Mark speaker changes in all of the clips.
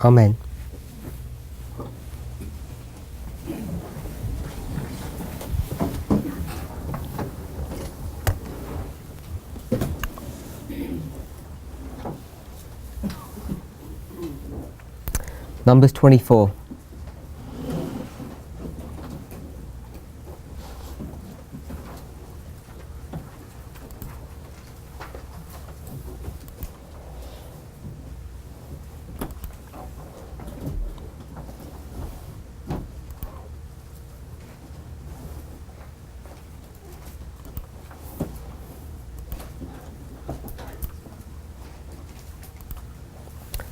Speaker 1: Amen. Numbers 24.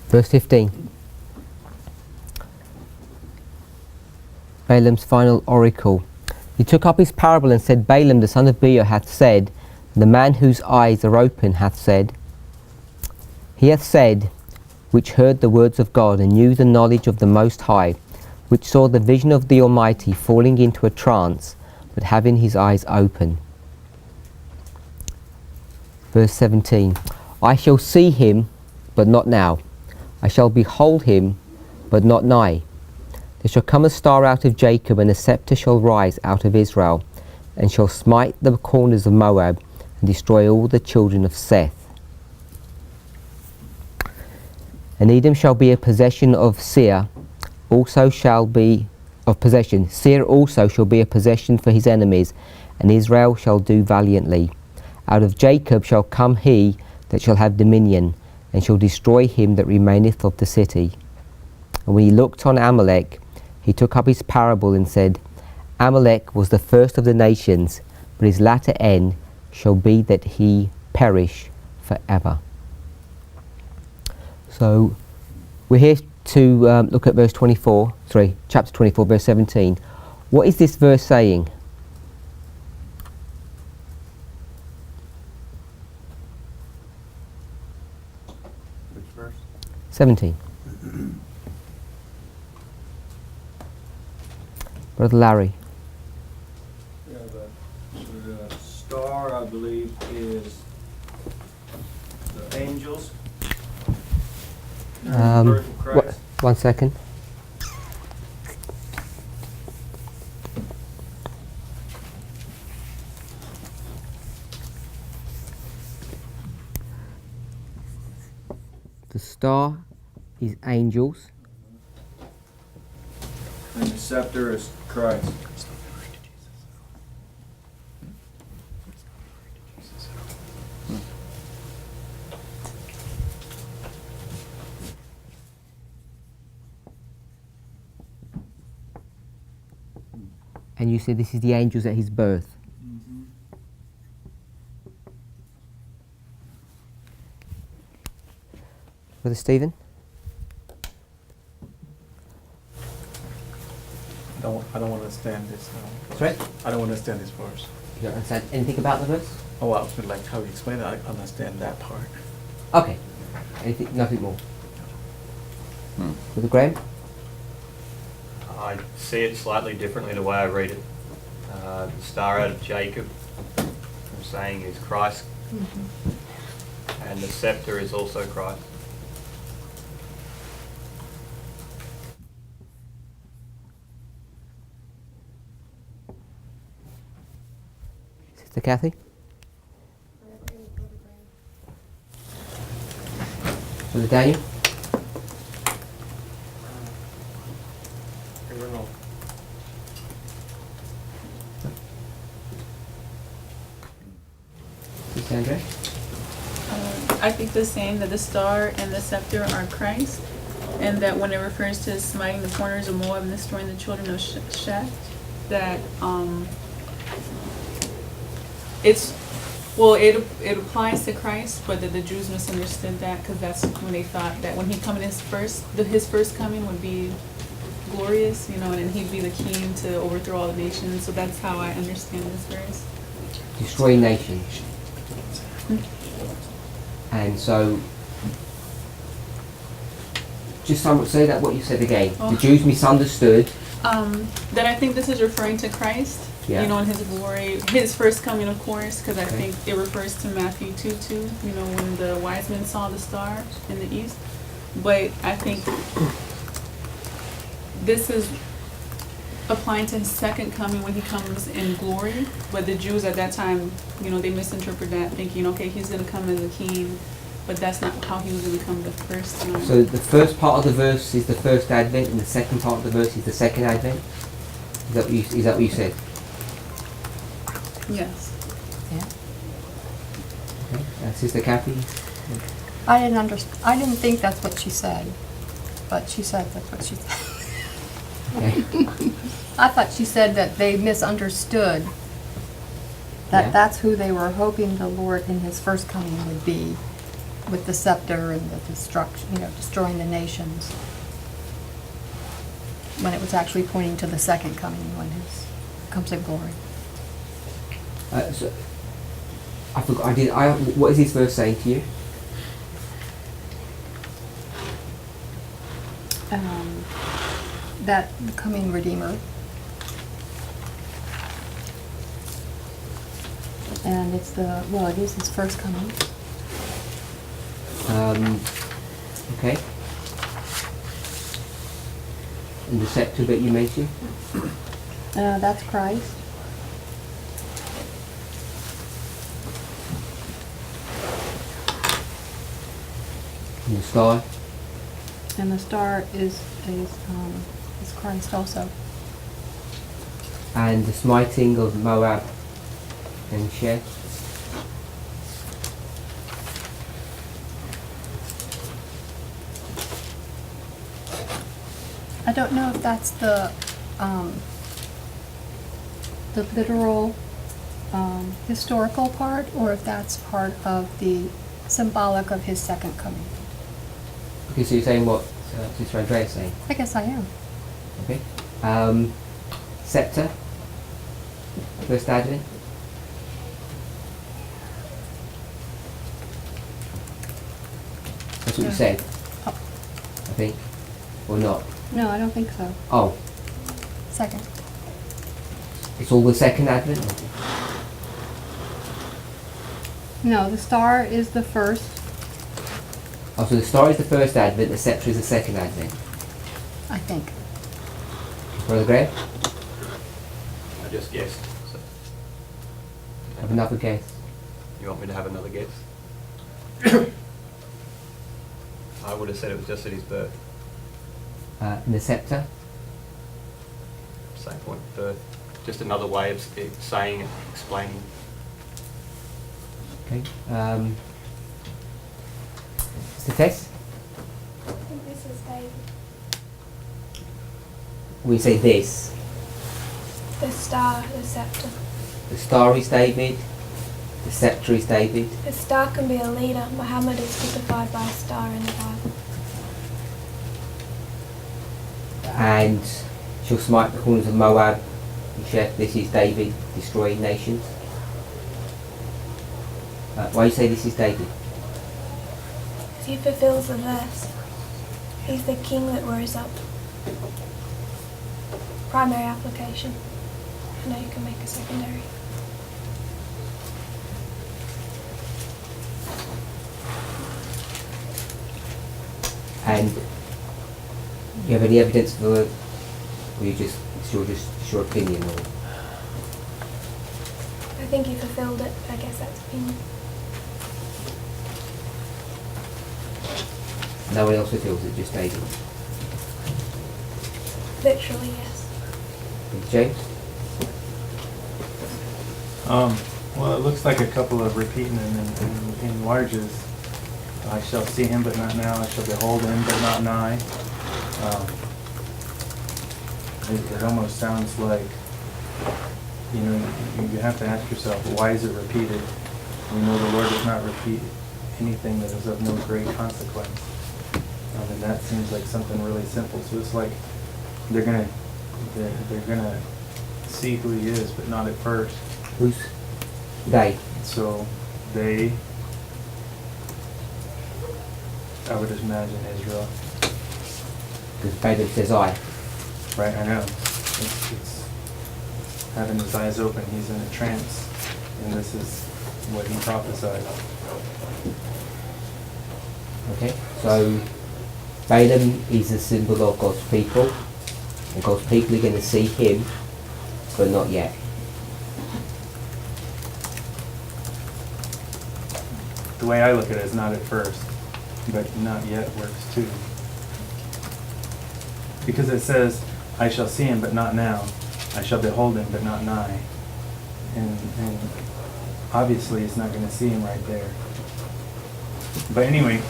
Speaker 1: Verse 15. Balaam's final oracle. He took up his parable and said, Balaam the son of Beor hath said, the man whose eyes are open hath said, he hath said, which heard the words of God and knew the knowledge of the Most High, which saw the vision of the Almighty falling into a trance, but having his eyes open. Verse 17. I shall see him, but not now. I shall behold him, but not nigh. There shall come a star out of Jacob, and a scepter shall rise out of Israel, and shall smite the corners of Moab, and destroy all the children of Seth. And Edom shall be a possession of Seir, also shall be of possession. Seir also shall be a possession for his enemies, and Israel shall do valiantly. Out of Jacob shall come he that shall have dominion, and shall destroy him that remaineth of the city. And when he looked on Amalek, he took up his parable and said, Amalek was the first of the nations, but his latter end shall be that he perish forever. So we're here to look at chapter 24, verse 17. What is this verse saying?
Speaker 2: Which verse?
Speaker 1: 17. Brother Larry.
Speaker 3: Yeah, the star, I believe, is the angels. Birth of Christ.
Speaker 1: One second. The star is angels.
Speaker 3: And the scepter is Christ.
Speaker 1: And you said this is the angels at his birth.
Speaker 3: Mm-hmm.
Speaker 1: Brother Stephen?
Speaker 2: I don't understand this.
Speaker 1: Sorry?
Speaker 2: I don't understand this verse.
Speaker 1: You don't understand anything about the verse?
Speaker 2: Oh, well, like how you explain it, I understand that part.
Speaker 1: Okay. Anything, nothing more. Brother Graham?
Speaker 4: I see it slightly differently the way I read it. The star out of Jacob, I'm saying, is Christ, and the scepter is also Christ.
Speaker 1: Sister Kathy? Brother Daniel? Sister Andrea?
Speaker 5: I think the same, that the star and the scepter are Christ, and that when it refers to smiting the corners of Moab and destroying the children of Sheth, that it applies to Christ, but that the Jews misunderstood that, because that's when they thought that when he come in his first coming would be glorious, and then he'd be the king to overthrow all the nations. So that's how I understand this verse.
Speaker 1: Destroy nations. And so, just say that what you said again.
Speaker 5: Oh.
Speaker 1: The Jews misunderstood.
Speaker 5: That I think this is referring to Christ,
Speaker 1: Yeah.
Speaker 5: in his glory, his first coming, of course, because I
Speaker 1: Okay.
Speaker 5: think it refers to Matthew 2:2, when the wise men saw the star in the east, But I think this is applying to his second coming when he comes in glory. But the Jews at that time, you know, they misinterpret that, thinking, okay, he's going to come as a king, but that's not how he was going to come the first time.
Speaker 1: So the first part of the verse is the first advent, and the second part of the verse is the second advent. Is that what you said?
Speaker 5: Yes.
Speaker 6: Yeah.
Speaker 1: Okay. Sister Kathy?
Speaker 6: I didn't think that's what she said, but she said that's what she said.
Speaker 1: Okay.
Speaker 6: I thought she said that they misunderstood that
Speaker 1: Yeah.
Speaker 6: that's who they were hoping the Lord in his first coming would be, with the scepter and the destruction, you know, destroying the nations. When it was actually pointing to the second coming when he comes in glory.
Speaker 1: So I forgot. What is this verse saying to you?
Speaker 6: That coming Redeemer. And it's it is his first coming.
Speaker 1: Okay. And the scepter that you mentioned?
Speaker 6: That's Christ.
Speaker 1: And the star?
Speaker 6: And the star is Christ also.
Speaker 1: And the smiting of Moab and Sheth?
Speaker 6: I don't know if that's the literal historical part, or if that's part of the symbolic of his second coming.
Speaker 1: Okay, so you're saying what Sister Andrea is saying?
Speaker 6: I guess I am.
Speaker 1: Okay. Scepter? First advent? That's what you
Speaker 6: Yeah.
Speaker 1: said,
Speaker 6: Oh,
Speaker 1: I think. Or not?
Speaker 6: no, I don't think so.
Speaker 1: Oh,
Speaker 6: Second.
Speaker 1: it's all the second advent?
Speaker 6: No, the star is the first.
Speaker 1: Oh, so the star is the first advent, the scepter is the second advent.
Speaker 6: I think.
Speaker 1: Brother Graham?
Speaker 4: I just guessed. So.
Speaker 1: Have another guess.
Speaker 4: You want me to have another guess? I would have said it was just at his birth.
Speaker 1: And the scepter?
Speaker 4: Same point, birth. Just another way of saying it, explaining.
Speaker 1: Okay. Mr. Tess?
Speaker 7: I think this is David.
Speaker 1: We say this.
Speaker 7: The star, the scepter.
Speaker 1: The star is David. The scepter is David.
Speaker 7: A star can be a leader. Muhammad is typified by a star in the Bible.
Speaker 1: And she'll smite the corners of Moab and Sheth. This is David destroying nations. Why you say this is David?
Speaker 7: He fulfills the verse. He's the king that rose up. Primary application. I know you can make a secondary.
Speaker 1: And you have any evidence for it? Or you just it's your opinion? Or
Speaker 7: I think he fulfilled it. I guess that's opinion.
Speaker 1: no one else fulfills it, just David?
Speaker 7: Literally, yes.
Speaker 1: James?
Speaker 2: Well, it looks like a couple of repeating in larges. I shall see him, but not now. I shall behold him, but not nigh. It almost sounds like, you know, you have to ask yourself, why is it repeated? We know the Lord does not repeat anything that is of no great consequence. And that seems like something really simple. So it's like they're gonna see who he is, but not at first.
Speaker 1: Who's they?
Speaker 2: So they, I would imagine Israel,
Speaker 1: Because David says I.
Speaker 2: right? I know. It's having his eyes open. He's in a trance, and this is what he prophesied.
Speaker 1: Okay, so Balaam is a symbol of God's people, and God's people are going to see him, but not yet.
Speaker 2: The way I look at it is not at first, but not yet works too. Because it says, I shall see him, but not now. I shall behold him, but not nigh. And obviously he's not going to see him right there. But anyway,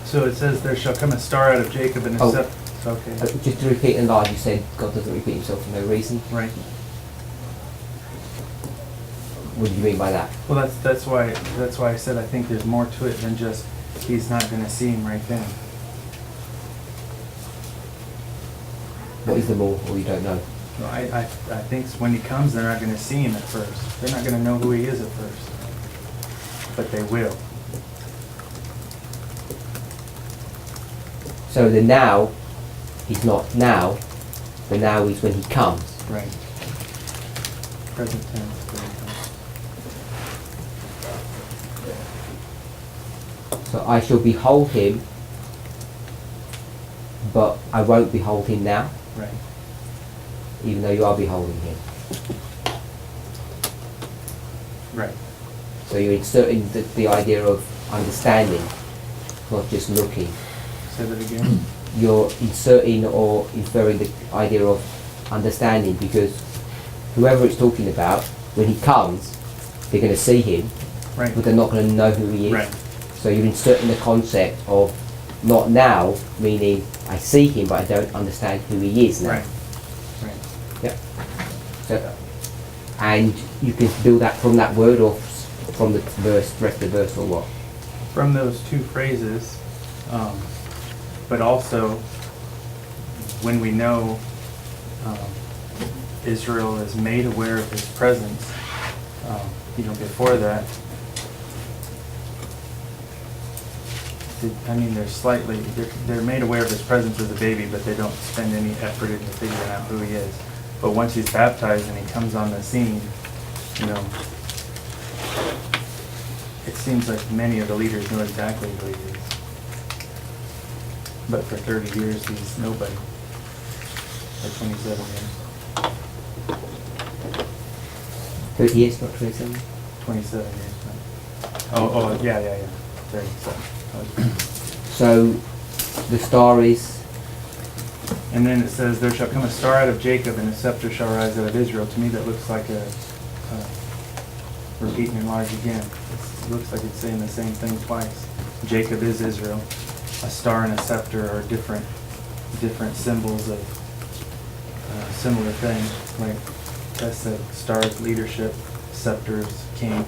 Speaker 2: so it says, there shall come a star out of Jacob and a
Speaker 1: Oh.
Speaker 2: scepter. Okay.
Speaker 1: Just to repeat in large, you said God doesn't repeat himself for no reason.
Speaker 2: Right.
Speaker 1: What do you mean by that?
Speaker 2: Well, that's why I said I think there's more to it than just he's not going to see him right then.
Speaker 1: What is the more, or you don't know?
Speaker 2: Well, I think when he comes, they're not going to see him at first. They're not going to know who he is at first. But they will.
Speaker 1: So the now is not now, the now is when he comes.
Speaker 2: Right. Present tense.
Speaker 1: So I shall behold him, but I won't behold him now,
Speaker 2: Right.
Speaker 1: even though you are beholding him.
Speaker 2: Right.
Speaker 1: So you're inserting the idea of understanding, not just looking.
Speaker 2: Say that again.
Speaker 1: You're inserting or inferring the idea of understanding, because whoever it's talking about, when he comes, they're going to see him,
Speaker 2: Right.
Speaker 1: but they're not going to know who he is.
Speaker 2: Right.
Speaker 1: So you're inserting the concept of not now, meaning I see him but I don't understand who he is now.
Speaker 2: Right. Right.
Speaker 1: Yep. So, and you can build that from that word or from the verse, rest of the verse, or what?
Speaker 2: From those two phrases, but also when we know Israel is made aware of his presence, before that, they're made aware of his presence as a baby, but they don't spend any effort into figuring out who he is. But once he's baptized and he comes on the scene, it seems like many of the leaders know exactly who he is. But for 30 years, he's nobody. For 27 years.
Speaker 1: 30 years, not 27?
Speaker 2: 27 years. Yeah. 37.
Speaker 1: So the star is,
Speaker 2: And then it says, there shall come a star out of Jacob, and a scepter shall rise out of Israel. To me, that looks like a repeat and enlarge again. It looks like it's saying the same thing twice. Jacob is Israel. A star and a scepter are different symbols of similar things. Like that's the star's leadership, scepter's king,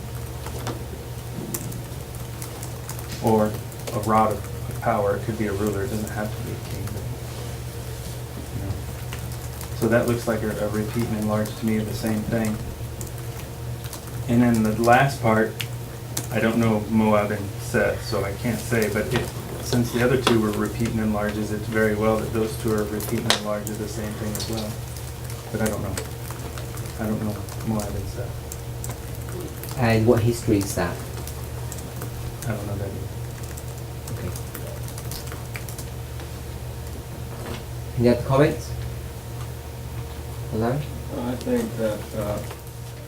Speaker 2: or a rod of power. It could be a ruler. It doesn't have to be a king. So that looks like a repeat and enlarge to me of the same thing. And then the last part, I don't know Moab and Seth, so I can't say, but since the other two were repeat and enlarges, it's very well that those two are repeat and enlarges the same thing as well. But I don't know. I don't know Moab and Seth.
Speaker 1: and what history is that?
Speaker 2: I don't know that either.
Speaker 1: Okay. Any other comments? Hello?
Speaker 3: I think that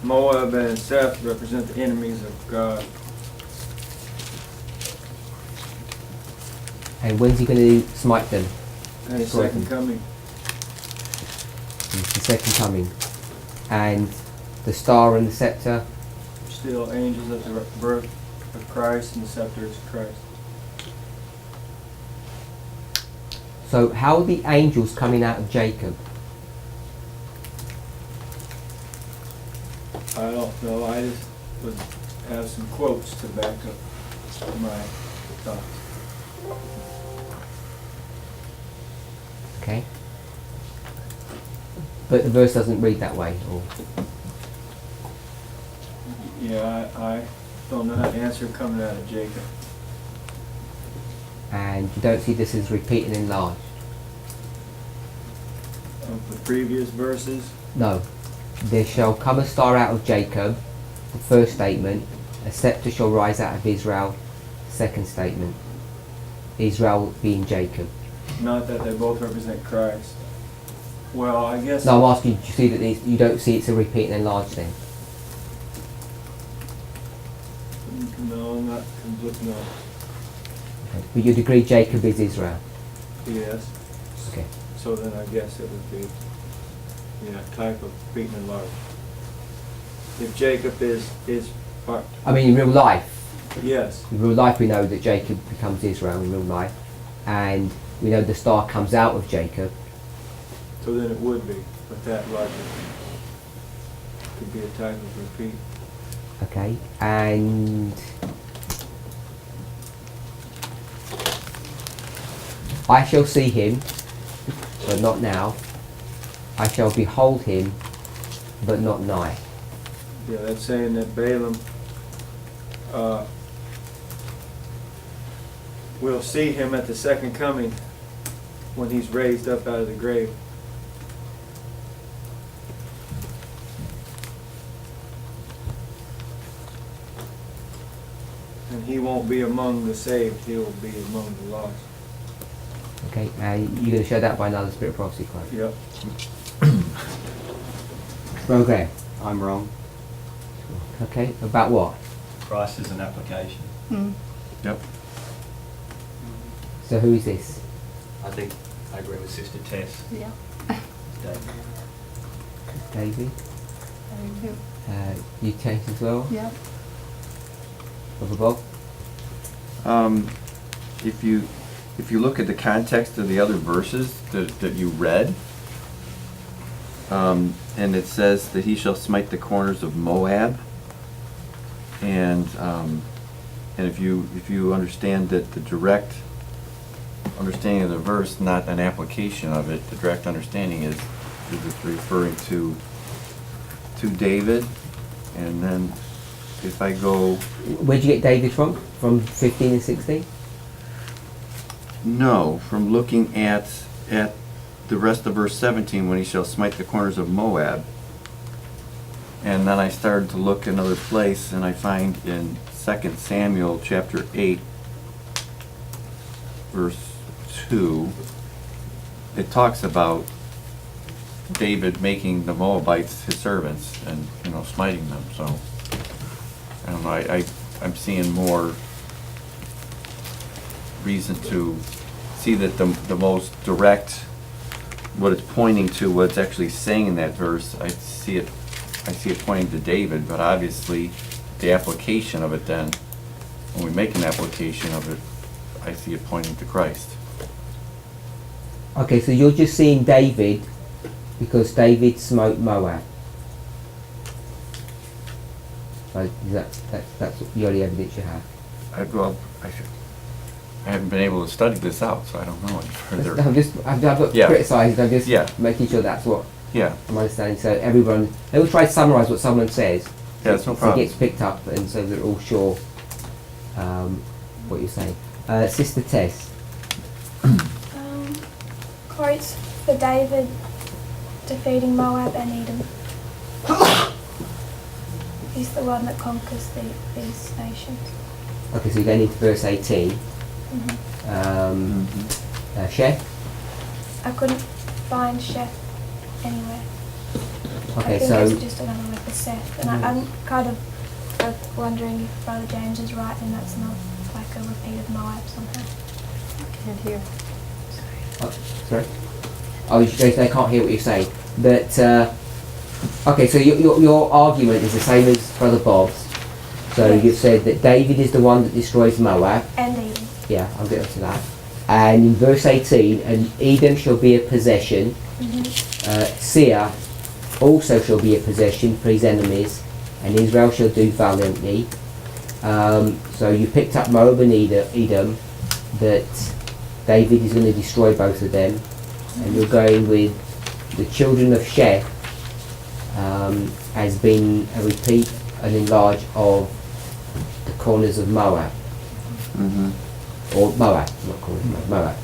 Speaker 3: Moab and Seth represent the enemies of God.
Speaker 1: And when's he going to smite them?
Speaker 3: And his
Speaker 1: Correct.
Speaker 3: second coming.
Speaker 1: It's the second coming. And the star and the scepter,
Speaker 3: Still angels at the birth of Christ, and the scepter is Christ.
Speaker 1: so how are the angels coming out of Jacob?
Speaker 3: I don't know. I just would have some quotes to back up my thoughts.
Speaker 1: Okay. But the verse doesn't read that way, or
Speaker 3: Yeah, I don't know how to answer coming out of Jacob.
Speaker 1: and you don't see this as repeat and enlarged.
Speaker 3: Of the previous verses,
Speaker 1: No. There shall come a star out of Jacob, the first statement. A scepter shall rise out of Israel, second statement. Israel being Jacob?
Speaker 3: Not that they both represent Christ. Well, I guess.
Speaker 1: No, I'm asking, do you see that you don't see it's a repeat and enlarge then?
Speaker 3: No, not completely. No.
Speaker 1: Okay. But you'd agree Jacob is Israel?
Speaker 3: Yes.
Speaker 1: Okay.
Speaker 3: So then I guess it would be, type of beaten and large. If Jacob is part.
Speaker 1: I mean, in real life,
Speaker 3: Yes.
Speaker 1: in real life we know that Jacob becomes Israel in real life, and we know the star comes out of Jacob.
Speaker 3: So then it would be, with that logic. Could be a type of repeat.
Speaker 1: Okay, and I shall see him, but not now. I shall behold him, but not nigh.
Speaker 3: Yeah, that's saying that Balaam will see him at the second coming when he's raised up out of the grave. And he won't be among the saved, he will be among the lost.
Speaker 1: Okay, and you're going to show that by another spirit of prophecy quote.
Speaker 3: Yep.
Speaker 1: Okay.
Speaker 8: I'm wrong.
Speaker 1: Okay, about what?
Speaker 8: Christ is an application. Yep.
Speaker 1: So who is this?
Speaker 4: I think I agree with Sister Tess.
Speaker 6: Yeah.
Speaker 4: David.
Speaker 1: David?
Speaker 6: Yep.
Speaker 1: You changed as well?
Speaker 6: Yep.
Speaker 1: Brother Bob?
Speaker 9: If you look at the context of the other verses that you read, and it says that he shall smite the corners of Moab, and if you understand that the direct understanding of the verse, not an application of it, the direct understanding is it's referring to David, and then if I go.
Speaker 1: Where'd you get David from? From 15 and 16?
Speaker 9: No, from looking at the rest of verse 17, when he shall smite the corners of Moab. And then I started to look another place, and I find in 2 Samuel chapter 8, verse 2, it talks about David making the Moabites his servants and, smiting them. So, I don't know, I'm seeing more reason to see that the most direct, what it's pointing to, what it's actually saying in that verse, I see it pointing to David, but obviously the application of it then, when we make an application of it, I see it pointing to Christ.
Speaker 1: Okay, so you're just seeing David because David smote Moab. Right, that's the only evidence you have.
Speaker 9: I haven't been able to study this out, so I don't know any further.
Speaker 1: I'm not
Speaker 9: Yeah.
Speaker 1: criticising, I'm just
Speaker 9: Yeah.
Speaker 1: making sure that's what
Speaker 9: Yeah,
Speaker 1: I'm understanding. So everyone, they will try to summarise what someone says.
Speaker 9: yeah, that's no
Speaker 1: So it
Speaker 9: problem.
Speaker 1: gets picked up, and so they're all sure what you're saying. Sister Tess.
Speaker 7: Quotes for David defeating Moab and Edom. He's the one that conquers these nations.
Speaker 1: Okay, so you're going into verse 18. Chef?
Speaker 7: I couldn't find Sheth anywhere.
Speaker 1: Okay,
Speaker 7: I think
Speaker 1: so
Speaker 7: it's just another word for Seth. And I'm kind of wondering if Brother James is right and that's not like a repeat of Moab somehow.
Speaker 6: Can't hear.
Speaker 1: sorry? Oh, they can't hear what you're saying. But, okay, so your argument is the same as Brother Bob's. So
Speaker 7: Yes.
Speaker 1: you've said that David is the one that destroys Moab.
Speaker 7: And Edom.
Speaker 1: Yeah, I'll get to that. And in verse 18, and Edom shall be a possession. Seir also shall be a possession for his enemies, and Israel shall do valiantly. So you picked up Moab and Edom, that David is going to destroy both of them, and you're going with the children of Sheth as being a repeat and enlarge of the corners of Moab.
Speaker 9: Mm-hmm.
Speaker 1: Or Moab, not corners, Moab.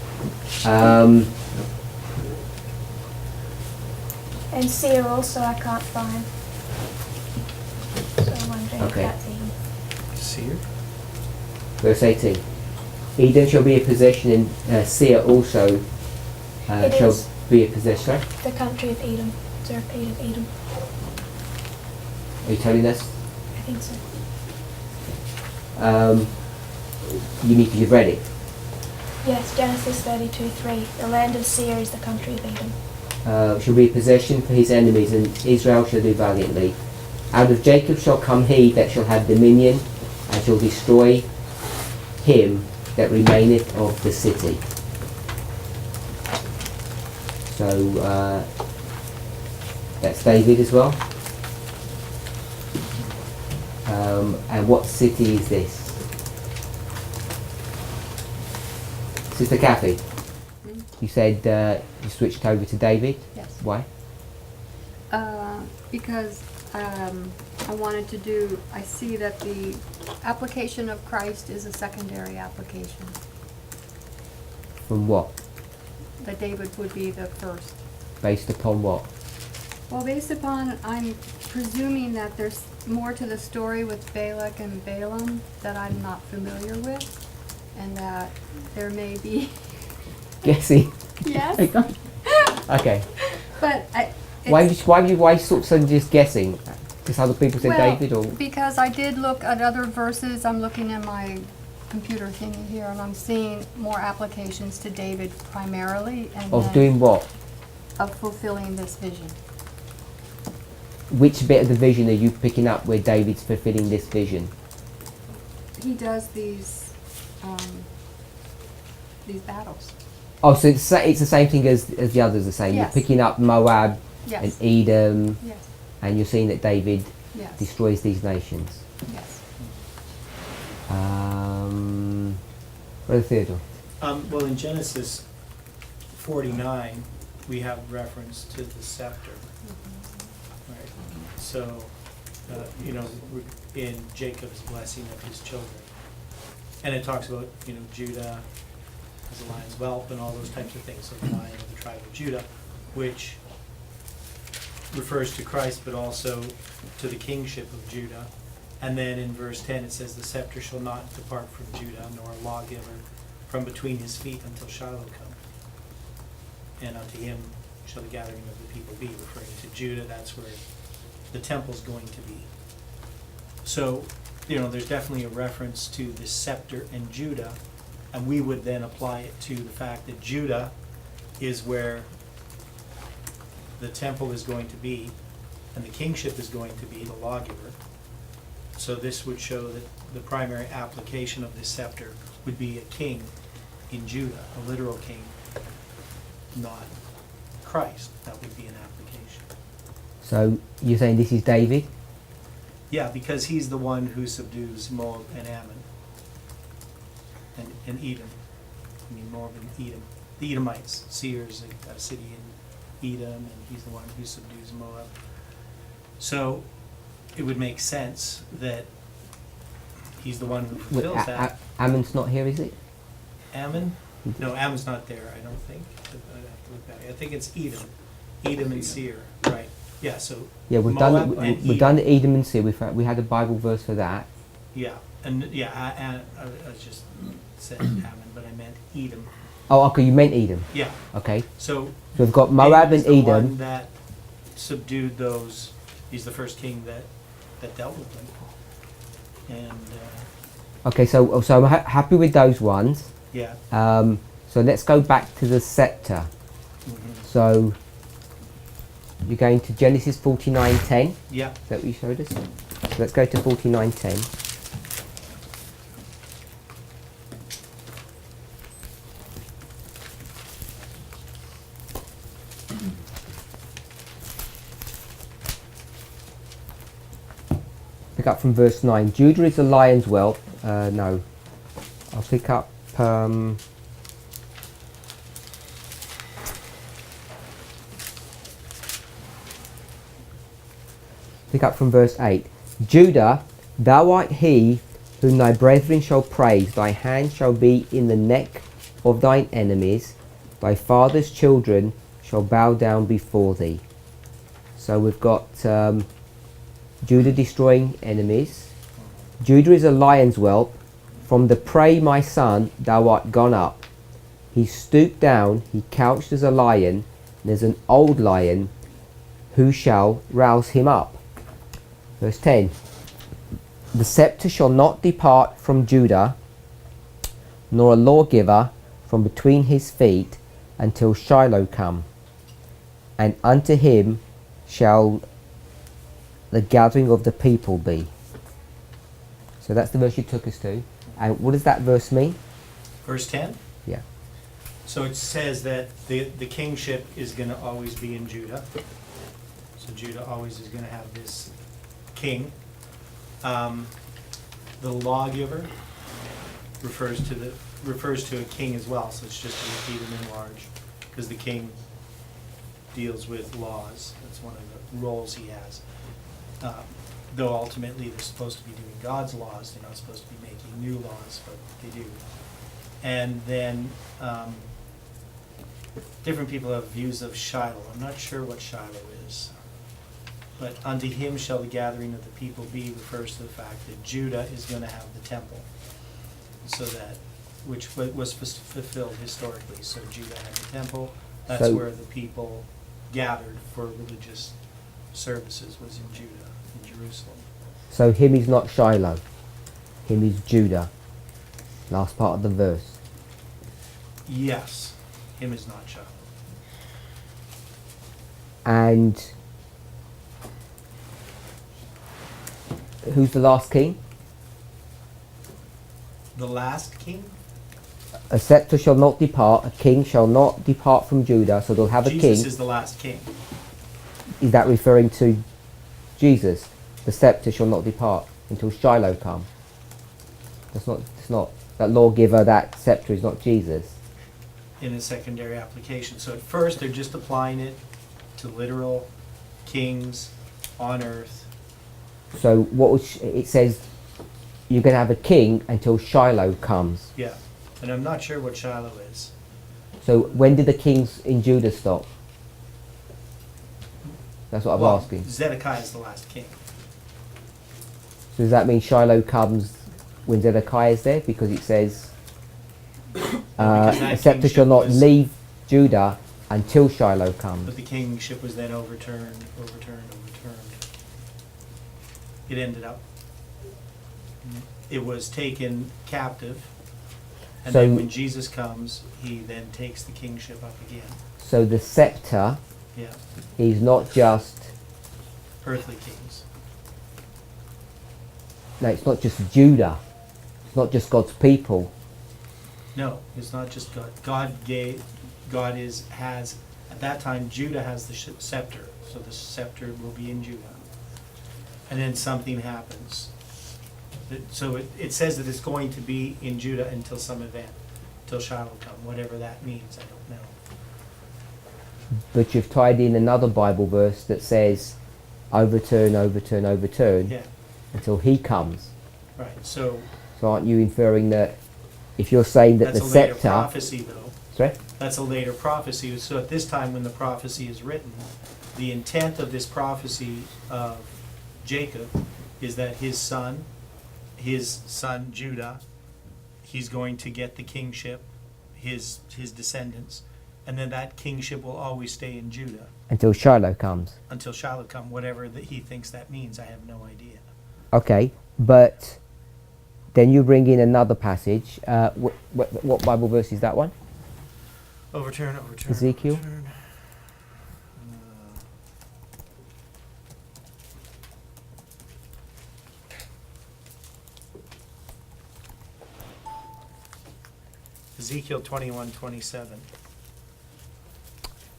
Speaker 7: And Seir also I can't find. So I'm wondering
Speaker 1: Okay.
Speaker 7: if that's Edom.
Speaker 2: Seer?
Speaker 1: Verse 18. Edom shall be a possession, and Seir also
Speaker 7: It
Speaker 1: shall
Speaker 7: is.
Speaker 1: be a possession.
Speaker 7: The country of Edom. It's a repeat of Edom.
Speaker 1: Are you telling us?
Speaker 7: I think so.
Speaker 1: You need to you've read it.
Speaker 7: Yes, Genesis 32:3. The land of Seir is the country of Edom.
Speaker 1: Shall be a possession for his enemies, and Israel shall do valiantly. Out of Jacob shall come he that shall have dominion, and shall destroy him that remaineth of the city. So that's David as well. And what city is this? Sister Kathy, you said you switched over to David.
Speaker 6: Yes.
Speaker 1: Why?
Speaker 6: Because I wanted to do, I see that the application of Christ is a secondary application.
Speaker 1: From what?
Speaker 6: That David would be the first.
Speaker 1: Based upon what?
Speaker 6: Well, based upon, I'm presuming that there's more to the story with Balak and Balaam that I'm not familiar with, and that there may be.
Speaker 1: Guessing.
Speaker 6: Yes.
Speaker 1: Okay.
Speaker 6: But
Speaker 1: Why sort of just guessing? Because other people said David, or
Speaker 6: because I did look at other verses. I'm looking at my computer thingy here, and I'm seeing more applications to David primarily, and
Speaker 1: of
Speaker 6: then
Speaker 1: doing what?
Speaker 6: of fulfilling this vision.
Speaker 1: Which bit of the vision are you picking up where David's fulfilling this vision?
Speaker 6: He does these battles.
Speaker 1: Oh, so it's the same thing as the others are saying.
Speaker 6: Yes.
Speaker 1: You're picking up Moab
Speaker 6: Yes.
Speaker 1: and Edom,
Speaker 6: Yes.
Speaker 1: and you're seeing that David
Speaker 6: Yes.
Speaker 1: destroys these nations.
Speaker 6: Yes.
Speaker 1: Brother Theodore.
Speaker 2: Well, in Genesis 49, we have reference to the scepter. Right. So, in Jacob's blessing of his children. And it talks about, Judah as a lion's whelp and all those types of things. So the lion of the tribe of Judah, which refers to Christ, but also to the kingship of Judah. And then in verse 10 it says, the scepter shall not depart from Judah, nor a lawgiver from between his feet until Shiloh come. And unto him shall the gathering of the people be, referring to Judah. That's where the temple's going to be. So, there's definitely a reference to the scepter and Judah, and we would then apply it to the fact that Judah is where the temple is going to be, and the kingship is going to be, the lawgiver. So this would show that the primary application of this scepter would be a king in Judah, a literal king, not Christ. That would be an application.
Speaker 1: So you're saying this is David?
Speaker 2: Yeah, because he's the one who subdues Moab and Ammon and Edom. Moab and Edom. The Edomites. Seir is a city in Edom, and he's the one who subdues Moab. So it would make sense that he's the one who fulfills that.
Speaker 1: Ammon's not here, is it?
Speaker 2: Ammon? No, Ammon's not there, I don't think. I'd have to look back. I think it's Edom. Edom and Seir, right. Yeah, so
Speaker 1: Yeah, we've
Speaker 2: Moab
Speaker 1: done
Speaker 2: and
Speaker 1: we've done the Edom and Seir. We had a Bible verse for that.
Speaker 2: Yeah, and I just said Ammon, but I meant Edom.
Speaker 1: Oh, okay, you meant Edom.
Speaker 2: Yeah,
Speaker 1: Okay,
Speaker 2: so
Speaker 1: so we've got Moab
Speaker 2: David's
Speaker 1: and
Speaker 2: the one
Speaker 1: Edom.
Speaker 2: that subdued those. He's the first king that dealt with them. And
Speaker 1: Okay, so I'm happy with those ones.
Speaker 2: yeah,
Speaker 1: So let's go back to the scepter. So you're going to Genesis 49:10.
Speaker 2: yeah.
Speaker 1: Is that what you showed us? So let's go to 49:10. Pick up from verse 9. Judah is a lion's whelp. No. I'll pick up. Pick up from verse 8. Judah, thou art he whom thy brethren shall praise. Thy hand shall be in the neck of thine enemies. Thy father's children shall bow down before thee. So we've got Judah destroying enemies. Judah is a lion's whelp From the prey, my son, thou art gone up. He stooped down, he couched as a lion, and as an old lion, who shall rouse him up? Verse 10. The scepter shall not depart from Judah, nor a lawgiver from between his feet, until Shiloh come. And unto him shall the gathering of the people be. So that's the verse you took us to. And what does that verse mean?
Speaker 10: Verse 10?
Speaker 1: Yeah.
Speaker 10: So it says that the kingship is going to always be in Judah. So Judah always is going to have this king. The lawgiver refers to a king as well, so it's just to repeat and enlarge, because the king deals with laws. That's one of the roles he has. Though ultimately they're supposed to be doing God's laws, they're not supposed to be making new laws, but they do. And then different people have views of Shiloh. I'm not sure what Shiloh is. But unto him shall the gathering of the people be refers to the fact that Judah is going to have the temple. So that, which was fulfilled historically. So Judah had the temple. That's
Speaker 1: So-
Speaker 10: where the people gathered for religious services, was in Judah, in Jerusalem.
Speaker 1: So him is not Shiloh. Him is Judah. Last part of the verse.
Speaker 10: Yes, him is not Shiloh.
Speaker 1: And who's the last king?
Speaker 10: The last king?
Speaker 1: A scepter shall not depart, a king shall not depart from Judah, so they'll have a
Speaker 10: Jesus
Speaker 1: king.
Speaker 10: is the last king.
Speaker 1: Is that referring to Jesus? The scepter shall not depart until Shiloh come. It's not that lawgiver, that scepter is not Jesus.
Speaker 10: In a secondary application. So at first, they're just applying it to literal kings on earth.
Speaker 1: So what was, it says you're going to have a king until Shiloh comes.
Speaker 10: Yeah. And I'm not sure what Shiloh is.
Speaker 1: So when did the kings in Judah stop? That's what I'm
Speaker 10: Well,
Speaker 1: asking.
Speaker 10: Zedekiah is the last king.
Speaker 1: So does that mean Shiloh comes when Zedekiah is there? Because it says
Speaker 10: Because that
Speaker 1: a scepter shall
Speaker 10: kingship
Speaker 1: not
Speaker 10: was-
Speaker 1: leave Judah until Shiloh comes.
Speaker 10: But the kingship was then overturned. It ended up, it was taken captive. And
Speaker 1: So-
Speaker 10: then when Jesus comes, he then takes the kingship up again.
Speaker 1: So the scepter
Speaker 10: Yeah.
Speaker 1: is not just,
Speaker 10: Earthly kings.
Speaker 1: no, it's not just Judah. It's not just God's people.
Speaker 10: No, it's not just God. Has, at that time, Judah has the scepter. So the scepter will be in Judah. And then something happens. So it says that it's going to be in Judah until some event, till Shiloh come, whatever that means, I don't know.
Speaker 1: But you've tied in another Bible verse that says overturn, overturn, overturn
Speaker 10: Yeah,
Speaker 1: until he comes.
Speaker 10: right. So
Speaker 1: So aren't you inferring that if you're saying that
Speaker 10: that's
Speaker 1: the
Speaker 10: a later
Speaker 1: scepter...
Speaker 10: prophecy, though.
Speaker 1: Sorry?
Speaker 10: That's a later prophecy. So at this time when the prophecy is written, the intent of this prophecy of Jacob is that his son Judah, he's going to get the kingship, his descendants, and then that kingship will always stay in Judah
Speaker 1: Until Shiloh comes.
Speaker 10: until Shiloh come, whatever that he thinks that means. I have no idea.
Speaker 1: Okay, but then you bring in another passage. What Bible verse is that one?
Speaker 10: Overturn.
Speaker 1: Ezekiel?
Speaker 10: overturn. Ezekiel 21:27.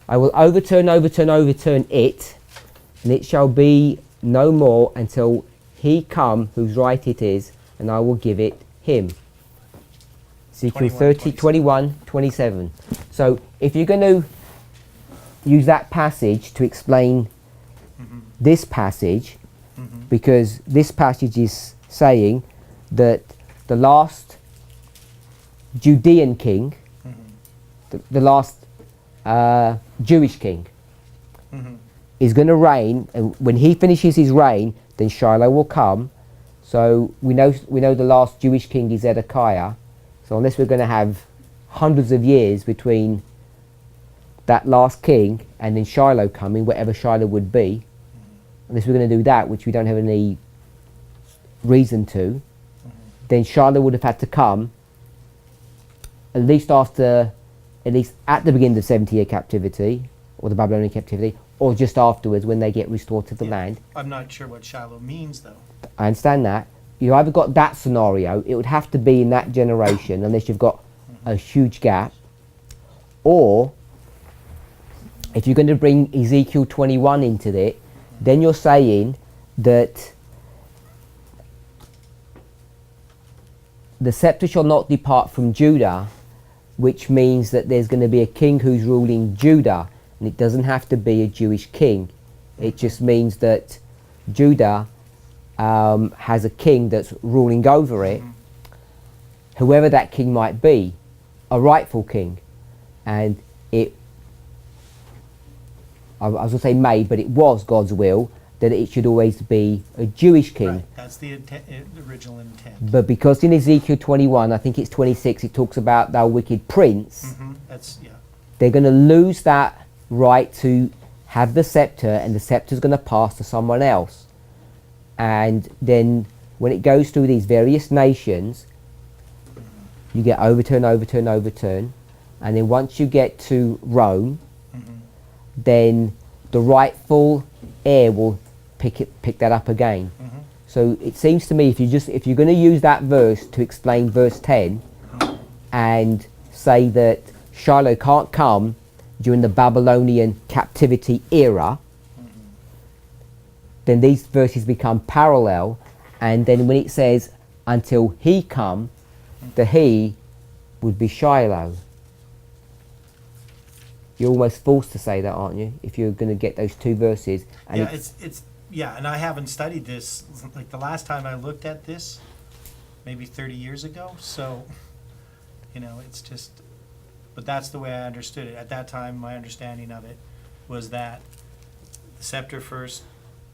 Speaker 1: I will overturn, overturn, overturn it, and it shall be no more until he come whose right it is, and I will give it him. Ezekiel 30, 21, 27. So if you're going to use that passage to explain this passage, because this passage is saying that the last Judean king, the last Jewish king, is going to reign, and when he finishes his reign, then Shiloh will come, So we know the last Jewish king is Zedekiah. So unless we're going to have hundreds of years between that last king and then Shiloh coming, whatever Shiloh would be, unless we're going to do that, which we don't have any reason to, then Shiloh would have had to come at least at the beginning of the 70-year captivity, or the Babylonian captivity, or just afterwards when they get restored to the land.
Speaker 10: I'm not sure what Shiloh means, though.
Speaker 1: I understand that. You either got that scenario, it would have to be in that generation, unless you've got a huge gap, or if you're going to bring Ezekiel 21 into it, then you're saying that the scepter shall not depart from Judah, which means that there's going to be a king who's ruling Judah, and it doesn't have to be a Jewish king. It just means that Judah has a king that's ruling over it, whoever that king might be, a rightful king. And I was going to say may, but it was God's will that it should always be a Jewish king.
Speaker 10: Right. That's the original intent.
Speaker 1: But because in Ezekiel 21, I think it's 26, it talks about thou wicked prince, they're going to lose that right to have the scepter, and the scepter's going to pass to someone else. And then when it goes through these various nations, you get overturn, overturn, overturn. And then once you get to Rome, then the rightful heir will pick that up again. So it seems to me if you're going to use that verse to explain verse 10 and say that Shiloh can't come during the Babylonian captivity era, then these verses become parallel, and then when it says until he come, the he would be Shiloh. You're almost forced to say that, aren't you, if you're going to get those two verses? And
Speaker 10: Yeah, and I haven't studied this, like the last time I looked at this, maybe 30 years ago, so, it's just, but that's the way I understood it. At that time, my understanding of it was that the scepter first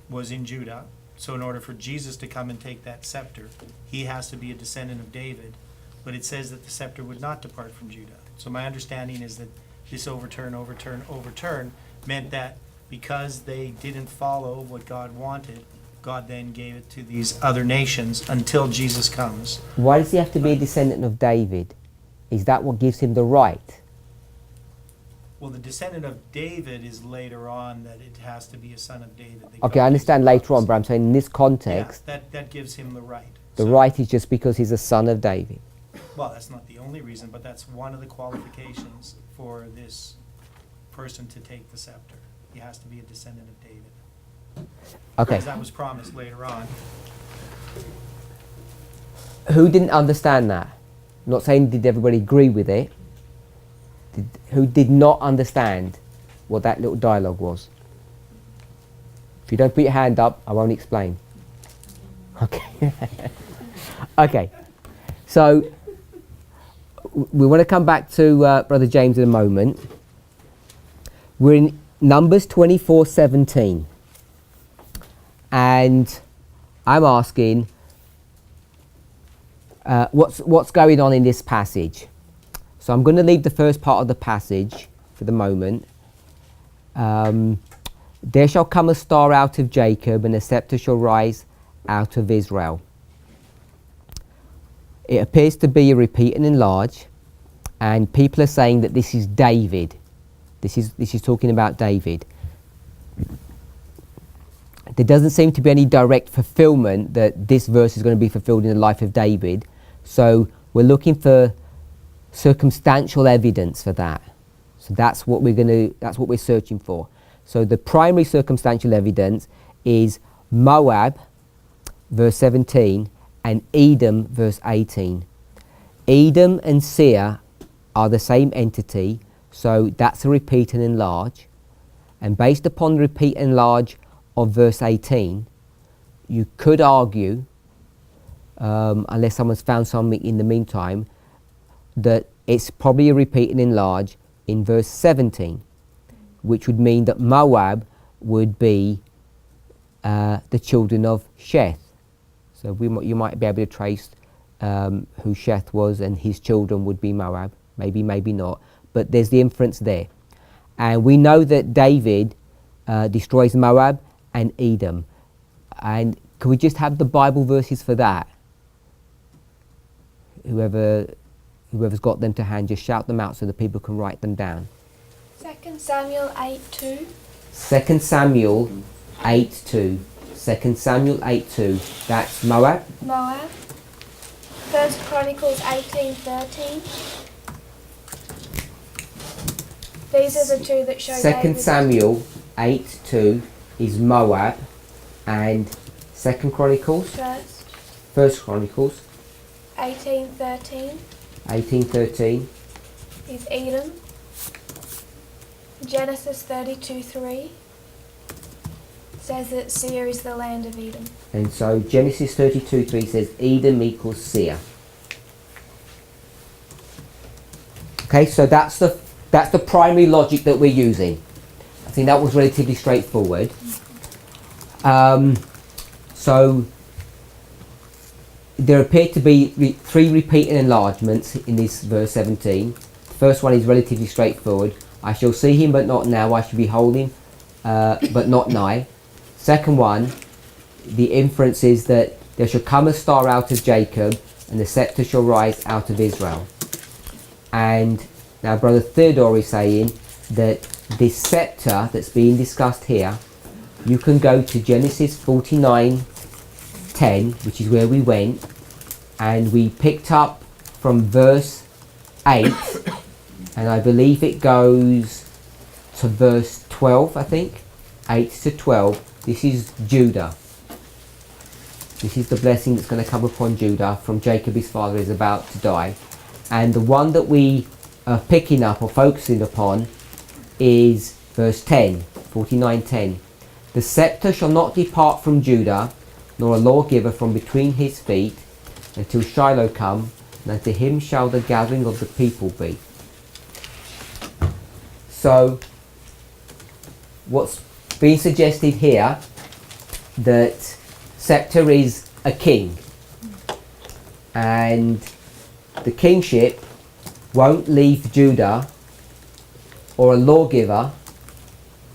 Speaker 10: was in Judah, so in order for Jesus to come and take that scepter, he has to be a descendant of David, but it says that the scepter would not depart from Judah. So my understanding is that this overturn meant that because they didn't follow what God wanted, God then gave it to these other nations until Jesus comes.
Speaker 1: Why does he have to be a descendant of David? Is that what gives him the right?
Speaker 10: Well, the descendant of David is later on, that it has to be a son of David.
Speaker 1: Okay, I understand later on, but I'm saying in this context,
Speaker 10: that gives him the right.
Speaker 1: the right is just because he's a son of David.
Speaker 10: Well, that's not the only reason, but that's one of the qualifications for this person to take the scepter. He has to be a descendant of David.
Speaker 1: Okay.
Speaker 10: Because that was promised later on.
Speaker 1: Who didn't understand that? I'm not saying did everybody agree with it. Who did not understand what that little dialogue was? If you don't put your hand up, I won't explain. Okay. Okay. So we want to come back to Brother James in a moment. We're in Numbers 24:17, and I'm asking, what's going on in this passage? So I'm going to leave the first part of the passage for the moment. There shall come a star out of Jacob, and a scepter shall rise out of Israel. It appears to be a repeat and enlarge, and people are saying that this is David. This is talking about David. There doesn't seem to be any direct fulfillment that this verse is going to be fulfilled in the life of David. So we're looking for circumstantial evidence for that. So that's what we're searching for. So the primary circumstantial evidence is Moab, verse 17, and Edom, verse 18. Edom and Seir are the same entity, so that's a repeat and enlarge. And based upon the repeat and enlarge of verse 18, you could argue, unless someone's found something in the meantime, that it's probably a repeat and enlarge in verse 17, which would mean that Moab would be the children of Sheth. So you might be able to trace who Sheth was, and his children would be Moab. Maybe, maybe not. But there's the inference there. And we know that David destroys Moab and Edom. And can we just have the Bible verses for that? Whoever's got them to hand, just shout them out so that people can write them down.
Speaker 7: 2 Samuel 8:2.
Speaker 1: 2 Samuel 8:2. 2 Samuel 8:2. That's Moab.
Speaker 7: Moab. 1 Chronicles 18:13. These are the two that show
Speaker 1: 2
Speaker 7: David.
Speaker 1: Samuel 8:2 is Moab, and 2 Chronicles,
Speaker 7: First.
Speaker 1: 1 Chronicles
Speaker 7: 18:13
Speaker 1: 18:13.
Speaker 7: is Edom. Genesis 32:3 says that Seir is the land of Edom.
Speaker 1: And so Genesis 32:3 says Edom equals Seir. Okay, so that's the primary logic that we're using. I think that was relatively straightforward. So there appear to be three repeating enlargements in this verse 17. The first one is relatively straightforward. I shall see him, but not now. I shall behold him, but not nigh. Second one, the inference is that there shall come a star out of Jacob, and the scepter shall rise out of Israel. And now Brother Theodore is saying that this scepter that's being discussed here, you can go to Genesis 49:10, which is where we went, and we picked up from verse 8, and I believe it goes to verse 12, I think, 8 to 12. This is Judah. This is the blessing that's going to come upon Judah from Jacob. His father is about to die. And the one that we are picking up or focusing upon is verse 10, 49:10. The scepter shall not depart from Judah, nor a lawgiver from between his feet, until Shiloh come, and unto him shall the gathering of the people be. So, what's being suggested here, that scepter is a king, and the kingship won't leave Judah, or a lawgiver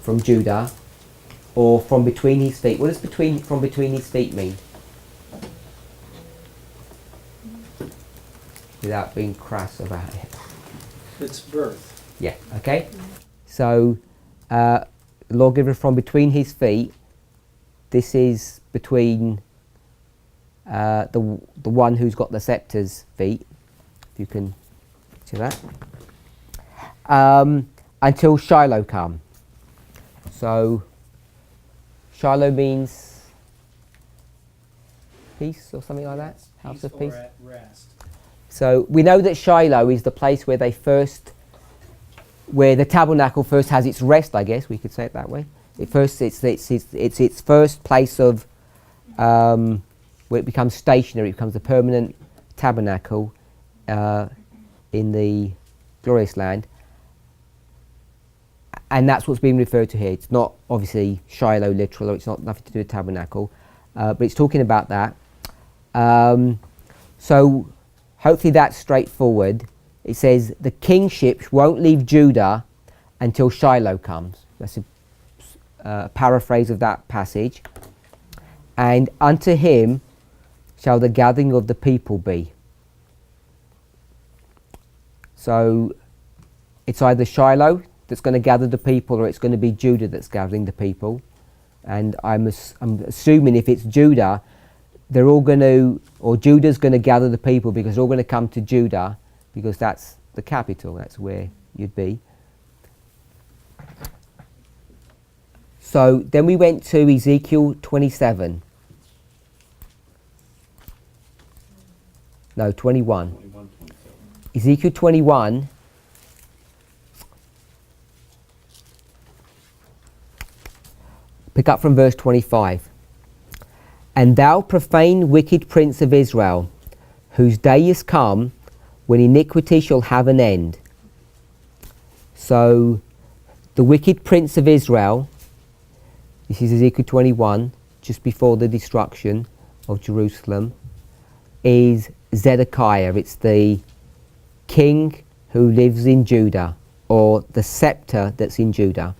Speaker 1: from Judah, or from between his feet. What does from between his feet mean? Without being crass about it.
Speaker 10: It's birth.
Speaker 1: Yeah, okay. So, lawgiver from between his feet, this is between the one who's got the scepter's feet, if you can see that, until Shiloh come. So, Shiloh means peace or something like that? House of peace?
Speaker 10: Or at rest.
Speaker 1: So we know that Shiloh is the place where where the tabernacle first has its rest, I guess we could say it that way. It's its first place of where it becomes stationary, it becomes a permanent tabernacle in the glorious land. And that's what's being referred to here. It's not obviously Shiloh literal, or it's not nothing to do with tabernacle, but it's talking about that. So hopefully that's straightforward. It says the kingship won't leave Judah until Shiloh comes. That's a paraphrase of that passage. And unto him shall the gathering of the people be. So it's either Shiloh that's going to gather the people, or it's going to be Judah that's gathering the people. And I'm assuming if it's Judah, they're all going to, or Judah's going to gather the people, because they're all going to come to Judah, because that's the capital, that's where you'd be. So then we went to Ezekiel 27. No, 21. Ezekiel 21. Pick up from verse 25. And thou profane wicked prince of Israel, whose day is come, when iniquity shall have an end. So, the wicked prince of Israel, this is Ezekiel 21, just before the destruction of Jerusalem is Zedekiah. It's the king who lives in Judah, or the scepter that's in Judah.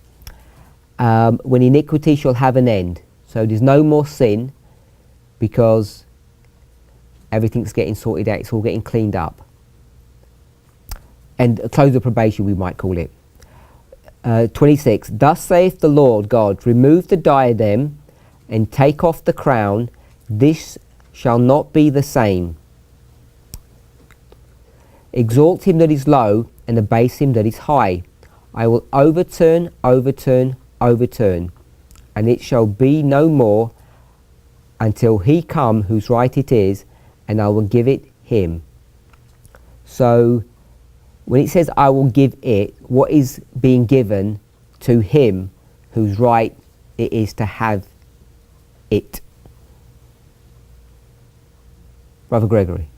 Speaker 1: When iniquity shall have an end. So there's no more sin, because everything's getting sorted out, it's all getting cleaned up. And a close of probation, we might call it. 26, thus saith the Lord God, remove the diadem and take off the crown, this shall not be the same. Exalt him that is low, and abase him that is high. I will overturn, overturn, overturn, and it shall be no more until he come whose right it is, and I will give it him. So when it says I will give it, what is being given to him whose right it is to have it? Brother Gregory.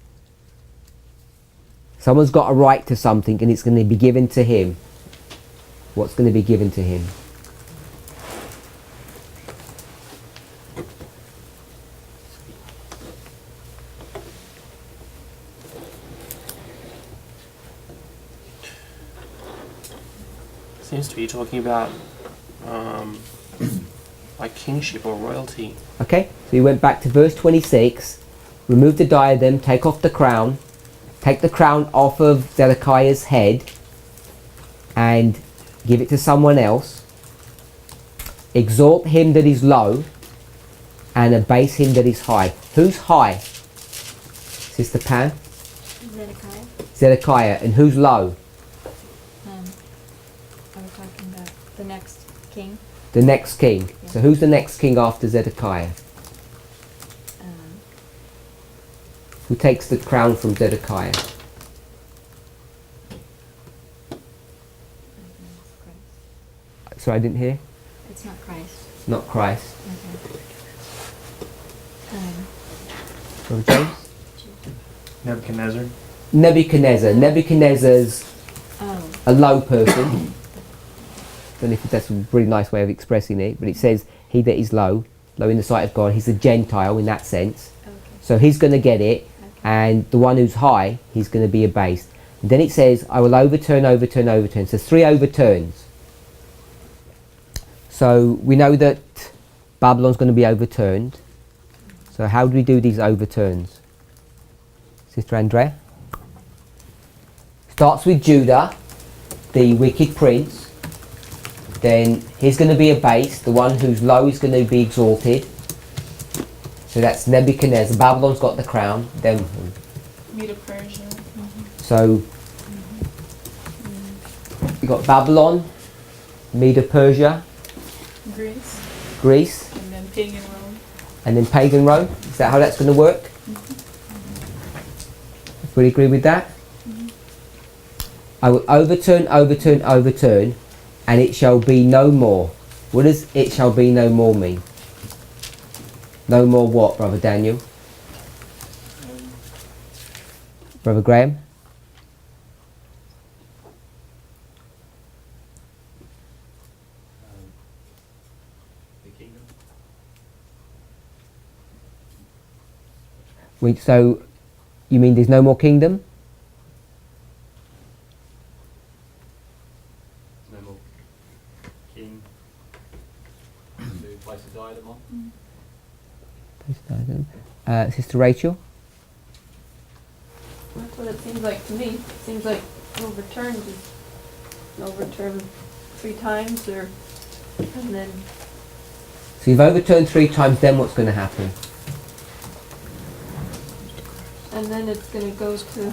Speaker 1: Someone's got a right to something and it's going to be given to him. What's going to be given to him?
Speaker 11: Seems to be talking about like kingship or royalty.
Speaker 1: Okay, so you went back to verse 26, remove the diadem, take off the crown, take the crown off of Zedekiah's head and give it to someone else. Exalt him that is low and abase him that is high. Who's high? Sister Pam?
Speaker 12: Zedekiah.
Speaker 1: Zedekiah. And who's low?
Speaker 12: I was talking about the next king.
Speaker 1: The next king.
Speaker 12: Yeah.
Speaker 1: So who's the next king after Zedekiah? Who takes the crown from Zedekiah? Sorry, I didn't hear.
Speaker 12: It's not Christ.
Speaker 1: Not Christ.
Speaker 12: Okay.
Speaker 1: Brother James?
Speaker 2: Nebuchadnezzar.
Speaker 1: Nebuchadnezzar. Nebuchadnezzar's
Speaker 12: Oh.
Speaker 1: a low person. Don't know if that's a really nice way of expressing it, but it says he that is low, low in the sight of God, he's a Gentile in that sense.
Speaker 12: Okay.
Speaker 1: So he's going to get it, and the one who's high, he's going to be abased. And then it says, I will overturn, overturn, overturn. So 3 overturns. So we know that Babylon's going to be overturned. So how do we do these overturns? Sister Andrea? Starts with Judah, the wicked prince. Then he's going to be abased. The one who's low is going to be exalted. So that's Nebuchadnezzar. Babylon's got the crown. Then
Speaker 5: Medo Persia.
Speaker 1: so you've got Babylon, Medo Persia,
Speaker 5: Greece.
Speaker 1: Greece,
Speaker 5: And then pagan Rome.
Speaker 1: and then pagan Rome. Is that how that's going to work? Everybody agree with that? I will overturn, overturn, overturn, and it shall be no more. What does it shall be no more mean? No more what, Brother Daniel? Brother Graham?
Speaker 4: The kingdom.
Speaker 1: Wait, so you mean there's no more kingdom?
Speaker 4: No more king to place a diadem on.
Speaker 1: Sister Rachel?
Speaker 13: That's what it seems like to me. It seems like overturned is overturned 3 times, or and then
Speaker 1: So you've overturned 3 times, then what's going to happen?
Speaker 13: it's going to go to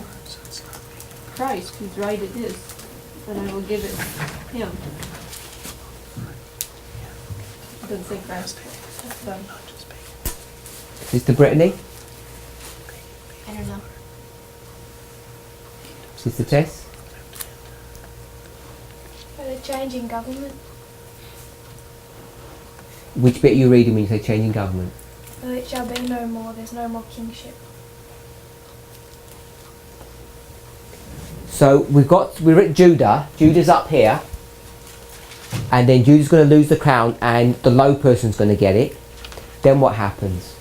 Speaker 13: Christ, whose right it is, and I will give it him. It doesn't say Christ. So,
Speaker 1: Sister Brittany?
Speaker 12: I don't know.
Speaker 1: Sister Tess?
Speaker 7: But a change in government.
Speaker 1: Which bit are you reading when you say changing government?
Speaker 7: It shall be no more. There's no more kingship.
Speaker 1: So we're at Judah. Judah's up here, and then Judah's going to lose the crown, and the low person's going to get it. Then what happens?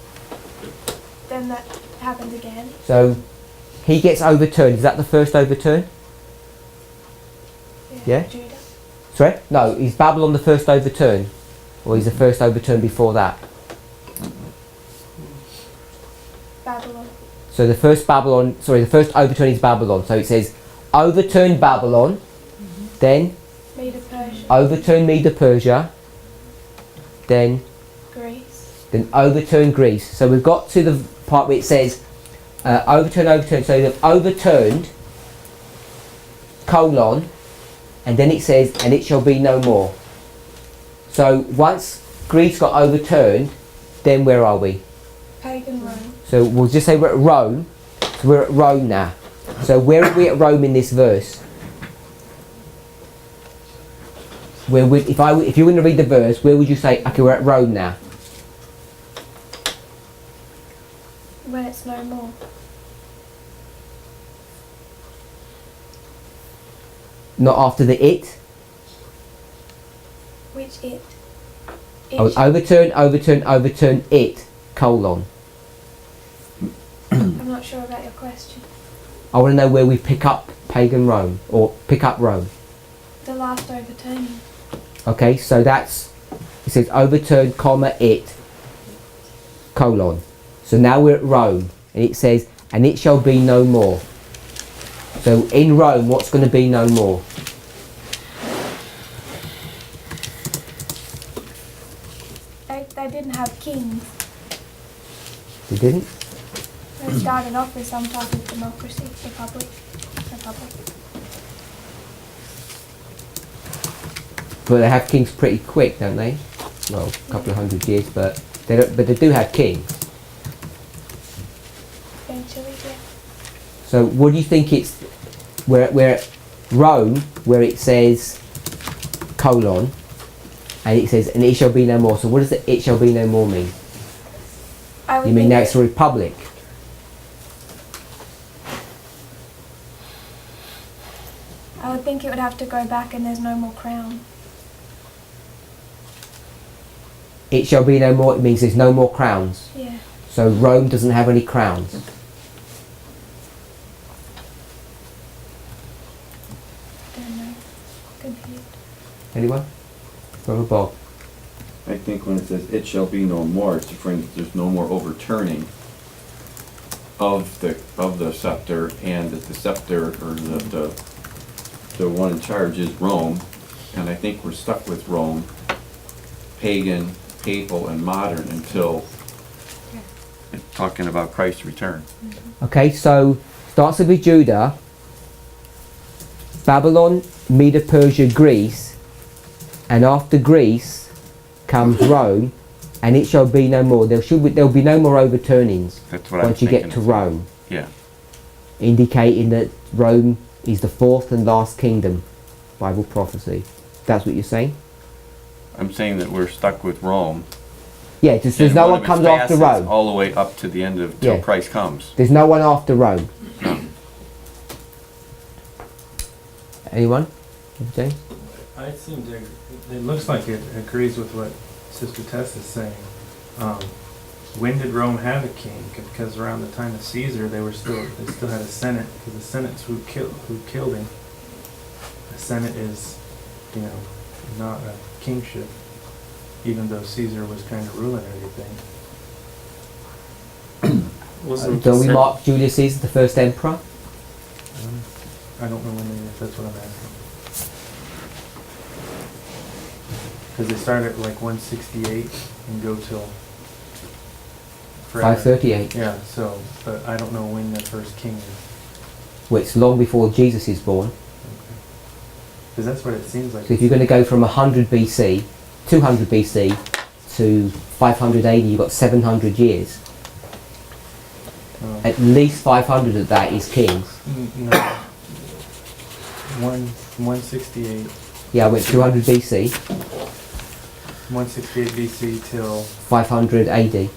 Speaker 7: happened again.
Speaker 1: So he gets overturned. Is that the first overturn? Yeah?
Speaker 7: Judah.
Speaker 1: Sorry? No, is Babylon the first overturn? Or is the first overturn before that?
Speaker 7: Babylon.
Speaker 1: So the first overturn is Babylon. So it says, overturn Babylon, then
Speaker 7: Medo-Persia.
Speaker 1: overturn Medo-Persia, then
Speaker 7: Greece.
Speaker 1: overturn Greece. So we've got to the part where it says, overturn. So they've overturned, colon, and then it says, and it shall be no more. So once Greece got overturned, then where are we?
Speaker 7: Pagan Rome.
Speaker 1: So we'll just say we're at Rome. So we're at Rome now. So where are we at Rome in this verse? Where would, if you were to read the verse, where would you say, okay, we're at Rome now?
Speaker 7: When it's no more.
Speaker 1: Not after the it?
Speaker 7: Which it?
Speaker 1: Oh, overturn it, colon.
Speaker 7: I'm not sure about your question.
Speaker 1: I want to know where we pick up pagan Rome, or pick up Rome.
Speaker 7: The last overturning.
Speaker 1: Okay, so that's, it says overturn, comma, it, colon. So now we're at Rome, and it says, and it shall be no more. So in Rome, what's going to be no more?
Speaker 7: They didn't have kings.
Speaker 1: They didn't?
Speaker 7: They started off with some type of democracy, republic.
Speaker 1: But they have kings pretty quick, don't they? Well, a couple of 100 years, but they don't, but they do have kings.
Speaker 7: Eventually, yeah.
Speaker 1: So what do you think it's, we're at Rome, where it says colon, and it says, and it shall be no more. So what does the it shall be no more mean? You mean now it's a republic?
Speaker 7: I would think it would have to go back and there's no more crown.
Speaker 1: It shall be no more, it means there's no more crowns.
Speaker 7: Yeah.
Speaker 1: So Rome doesn't have any crowns.
Speaker 7: Don't know. Confused.
Speaker 1: Anyone? Brother Bob.
Speaker 9: I think when it says, it shall be no more, it's referring to there's no more overturning of the scepter, and that the scepter, or the one in charge is Rome, and I think we're stuck with Rome, pagan, papal, and modern until it's talking about Christ's return.
Speaker 1: Okay, so starts with Judah, Babylon, Medo-Persia, Greece, and after Greece comes Rome, and it shall be no more. There'll be no more overturnings.
Speaker 9: That's what
Speaker 1: once you get to Rome.
Speaker 9: Yeah.
Speaker 1: Indicating that Rome is the fourth and last kingdom, Bible prophecy. That's what you're saying?
Speaker 9: I'm saying that we're stuck with Rome.
Speaker 1: Yeah, just there's no one comes after Rome.
Speaker 9: All the way up to the end of till Christ comes.
Speaker 1: There's no one after Rome. Anyone? James?
Speaker 2: It looks like it agrees with what Sister Tess is saying. When did Rome have a king? Because around the time of Caesar, they still had a senate, because the senate's who killed him. The senate is, not a kingship, even though Caesar was kind of ruling everything.
Speaker 1: Don't we mark Julius Caesar the first emperor?
Speaker 2: I don't know when they is. That's what I'm asking. Because they start at like 168 and go till forever.
Speaker 1: 538.
Speaker 2: Yeah, so, but I don't know when the first king is.
Speaker 1: Well, it's long before Jesus is born.
Speaker 2: Because that's what it seems like.
Speaker 1: So if you're going to go from 100 BC, 200 BC to 500 AD, you've got 700 years. At least 500 of that is kings.
Speaker 2: No. 168.
Speaker 1: Yeah, I went 200 BC.
Speaker 2: 168 BC till
Speaker 1: 500 AD.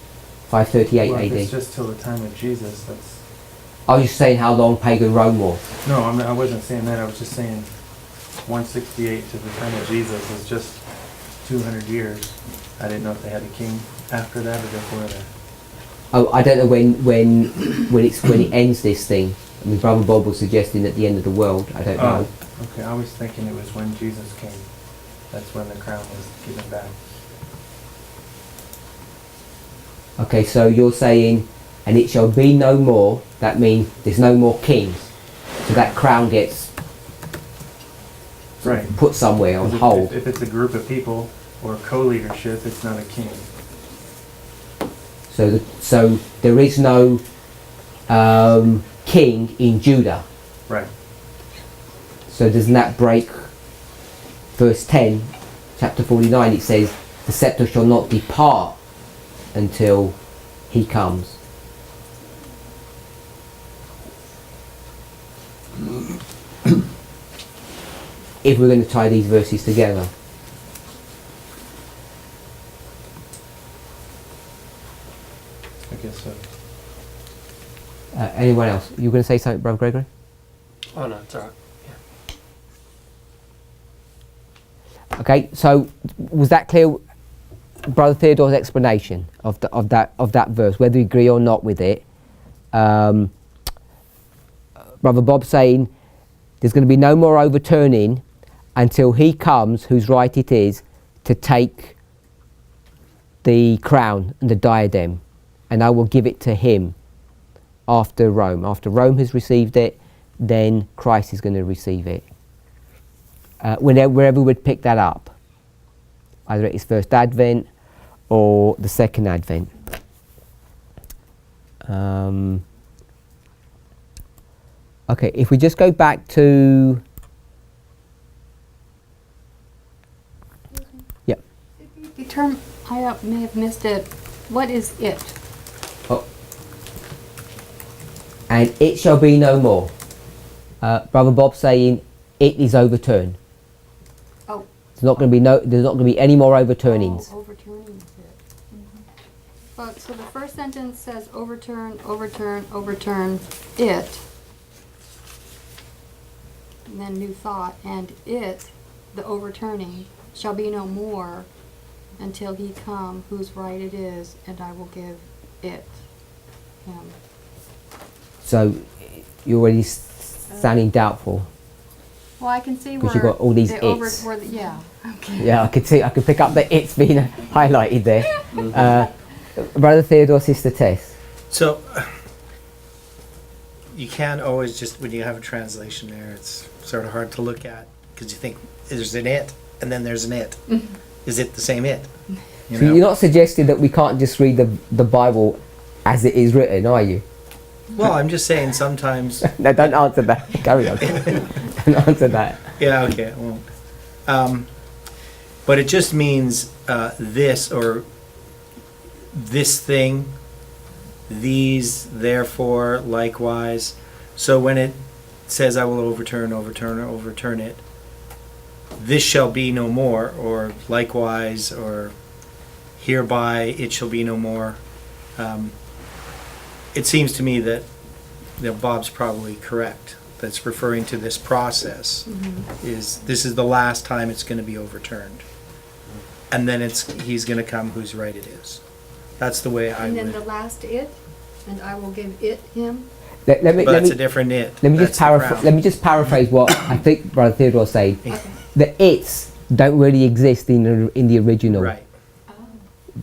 Speaker 1: 538
Speaker 2: well,
Speaker 1: AD.
Speaker 2: if it's just till the time of Jesus. That's.
Speaker 1: I was just saying how long pagan Rome was.
Speaker 2: No, I wasn't saying that. I was just saying 168 to the time of Jesus is just 200 years. I didn't know if they had a king after that or before that.
Speaker 1: I don't know when it ends this thing. I mean, Brother Bob was suggesting at the end of the world. I don't know.
Speaker 2: Okay, I was thinking it was when Jesus came. That's when the crown was given back.
Speaker 1: Okay, so you're saying, and it shall be no more. That means there's no more kings. So that crown gets
Speaker 2: Right.
Speaker 1: put somewhere on
Speaker 2: 'Cause
Speaker 1: hold.
Speaker 2: if it's a group of people or co-leadership, it's not a king.
Speaker 1: So there is no king in Judah.
Speaker 2: Right.
Speaker 1: So doesn't that break verse 10, chapter 49? It says, the scepter shall not depart until he comes. If we're going to tie these verses together.
Speaker 2: I guess so.
Speaker 1: Anyone else? You were going to say something, Brother Gregory?
Speaker 11: Oh no, it's alright.
Speaker 1: Okay, so was that clear, Brother Theodore's explanation of that verse, whether you agree or not with it? Brother Bob saying there's going to be no more overturning until he comes, whose right it is, to take the crown and the diadem, and I will give it to him after Rome. After Rome has received it, then Christ is going to receive it. Wherever we'd pick that up, either at his first advent or the second advent. Okay, if we just go back to... Yep.
Speaker 6: The term, I may have missed it. What is it?
Speaker 1: Oh. And it shall be no more. Brother Bob saying it is overturned.
Speaker 6: Oh.
Speaker 1: There's not going to be any more overturnings.
Speaker 6: Oh, overturning is it. But so the first sentence says overturn, overturn, overturn it. And then new thought, and it, the overturning, shall be no more until he come whose right it is, and I will give it him.
Speaker 1: So you're already sounding doubtful.
Speaker 6: Well, I can see where
Speaker 1: Because you've got all these
Speaker 6: the
Speaker 1: its.
Speaker 6: yeah. Okay.
Speaker 1: Yeah, I could pick up the it's being highlighted there. Brother Theodore, Sister Tess.
Speaker 10: So, you can't always just, when you have a translation there, it's sort of hard to look at, because you think, there's an it, and then there's an it. Is it the same it? You
Speaker 1: So
Speaker 10: know?
Speaker 1: you're not suggesting that we can't just read the Bible as it is written, are you?
Speaker 10: Well, I'm just saying sometimes...
Speaker 1: No, don't answer that. Carry on. Don't answer that.
Speaker 10: Yeah, okay, I won't. But it just means this, or this thing, these, therefore, likewise. So when it says, I will overturn it, this shall be no more, or likewise, or hereby it shall be no more. It seems to me that Bob's probably correct. That's referring to this process. This is the last time it's going to be overturned, and then he's going to come whose right it is. That's the way I
Speaker 6: And
Speaker 10: would.
Speaker 6: then the last it, and I will give it him.
Speaker 1: Let me
Speaker 10: That's a different it.
Speaker 1: Let me
Speaker 10: That's
Speaker 1: just
Speaker 10: the crown.
Speaker 1: let me just paraphrase what I think Brother Theodore said.
Speaker 6: Okay.
Speaker 1: The it's don't really exist in the original.
Speaker 10: Right.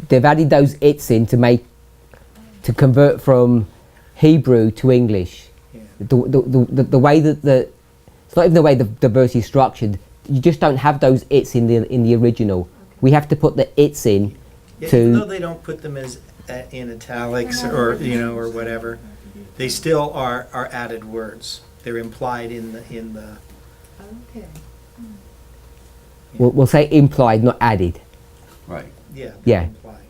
Speaker 1: They've added those it's in to convert from Hebrew to English.
Speaker 10: Yeah.
Speaker 1: The way that it's not even the way the verse is structured. You just don't have those it's in the original. We have to put the it's in
Speaker 10: Yeah,
Speaker 1: to.
Speaker 10: even though they don't put them as in italics or or whatever, they still are added words. They're implied in the.
Speaker 6: Okay.
Speaker 1: We'll say implied, not added,
Speaker 9: Right.
Speaker 10: Yeah.
Speaker 1: Yeah.
Speaker 10: Implied.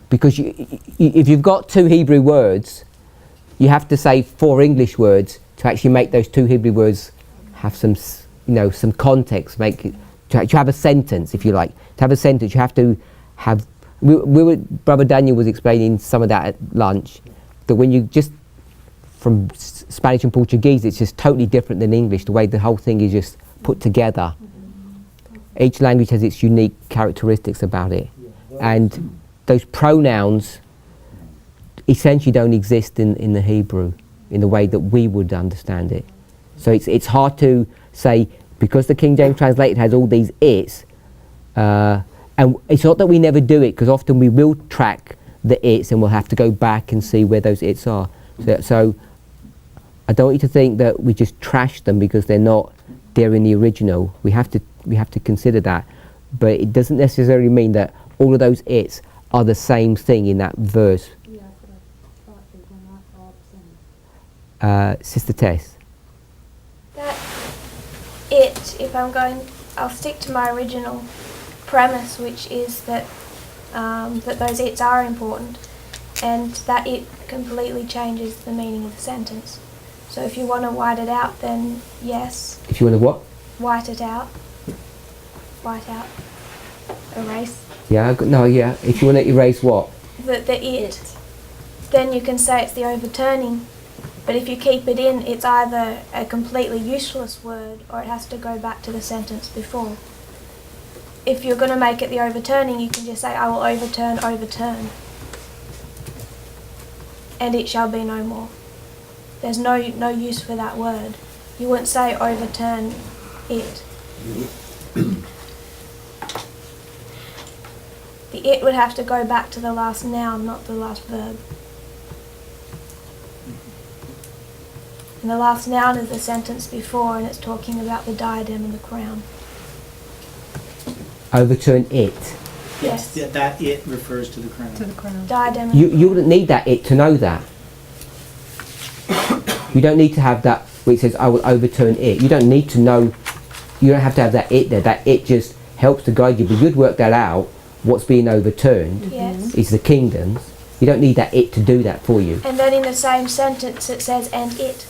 Speaker 1: because if you've got two Hebrew words, you have to say 4 English words to actually make those 2 Hebrew words have some context. To have a sentence, if you like. To have a sentence, you have to have. Brother Daniel was explaining some of that at lunch. That when you just from Spanish and Portuguese, it's just totally different than English. The way the whole thing is just put together. Each language has its unique characteristics about it, and those pronouns essentially don't exist in the Hebrew in the way that we would understand it. So it's hard to say, because the King James translated has all these it's, and it's not that we never do it, because often we will track the it's and we'll have to go back and see where those it's are. So I don't want you to think that we just trash them because they're not there in the original. We have to consider that, but it doesn't necessarily mean that all of those it's are the same thing in that verse.
Speaker 6: Yeah, but I thought they were not all the same.
Speaker 1: Sister Tess.
Speaker 7: That it, if I'll stick to my original premise, which is that that those it's are important, and that it completely changes the meaning of the sentence. So if you want to white it out, then yes.
Speaker 1: If you want to what?
Speaker 7: White it out. White out. Erase.
Speaker 1: Yeah, no, yeah. If you want to erase what?
Speaker 7: The it. Then you can say it's the overturning. But if you keep it in, it's either a completely useless word or it has to go back to the sentence before. If you're going to make it the overturning, you can just say, I will overturn. And it shall be no more. There's no use for that word. You wouldn't say overturn it. The it would have to go back to the last noun, not the last verb. And the last noun is the sentence before, and it's talking about the diadem and the crown.
Speaker 1: Overturn it.
Speaker 7: Yes.
Speaker 10: Yeah, that it refers to the crown.
Speaker 6: To the crown.
Speaker 7: Diadem and
Speaker 1: You wouldn't need that it to know that. You don't need to have that where it says I will overturn it. You don't need to know. You don't have to have that it there. That it just helps to guide you. But you'd work that out. What's being overturned
Speaker 7: yes.
Speaker 1: is the kingdoms. You don't need that it to do that for you.
Speaker 7: And then in the same sentence it says and it.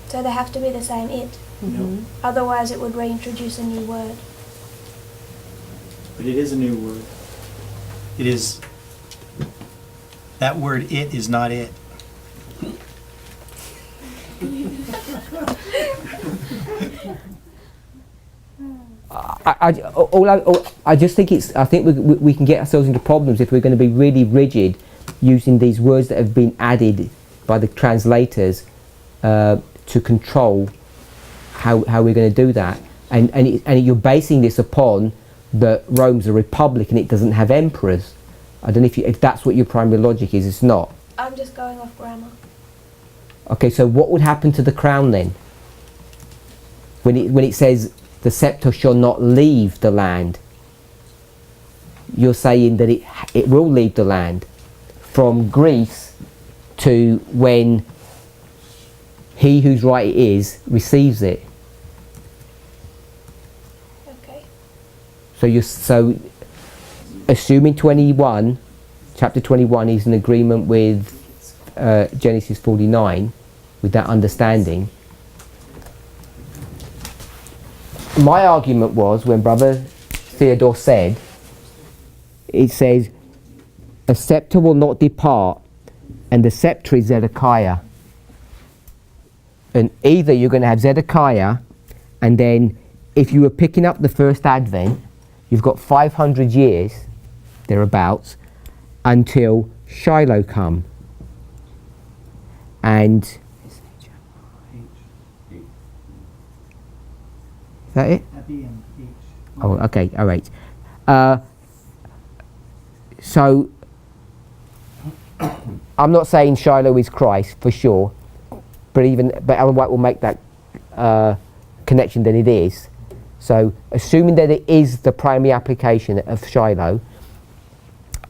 Speaker 7: So they have to be the same it.
Speaker 10: No,
Speaker 7: Otherwise it would reintroduce a new word.
Speaker 10: but it is a new word. It is, that word it is not it.
Speaker 1: I just think I think we can get ourselves into problems if we're going to be really rigid using these words that have been added by the translators to control how we're going to do that. And you're basing this upon that Rome's a republic and it doesn't have emperors. I don't know if that's what your primary logic is. It's not.
Speaker 7: I'm just going off grammar.
Speaker 1: Okay, so what would happen to the crown then? When it says the scepter shall not leave the land, you're saying that it will leave the land from Greece to when he whose right it is receives it.
Speaker 7: Okay.
Speaker 1: So assuming chapter 21 is in agreement with Genesis 49, with that understanding. My argument was, when Brother Theodore said, it says, a scepter will not depart, and the scepter is Zedekiah. And either you're going to have Zedekiah, and then if you were picking up the first Advent, you've got 500 years, thereabouts, until Shiloh come. And is that it?
Speaker 10: At the end, H.
Speaker 1: Oh, okay, all right. So I'm not saying Shiloh is Christ for sure, but Ellen White will make that connection that it is. So assuming that it is the primary application of Shiloh,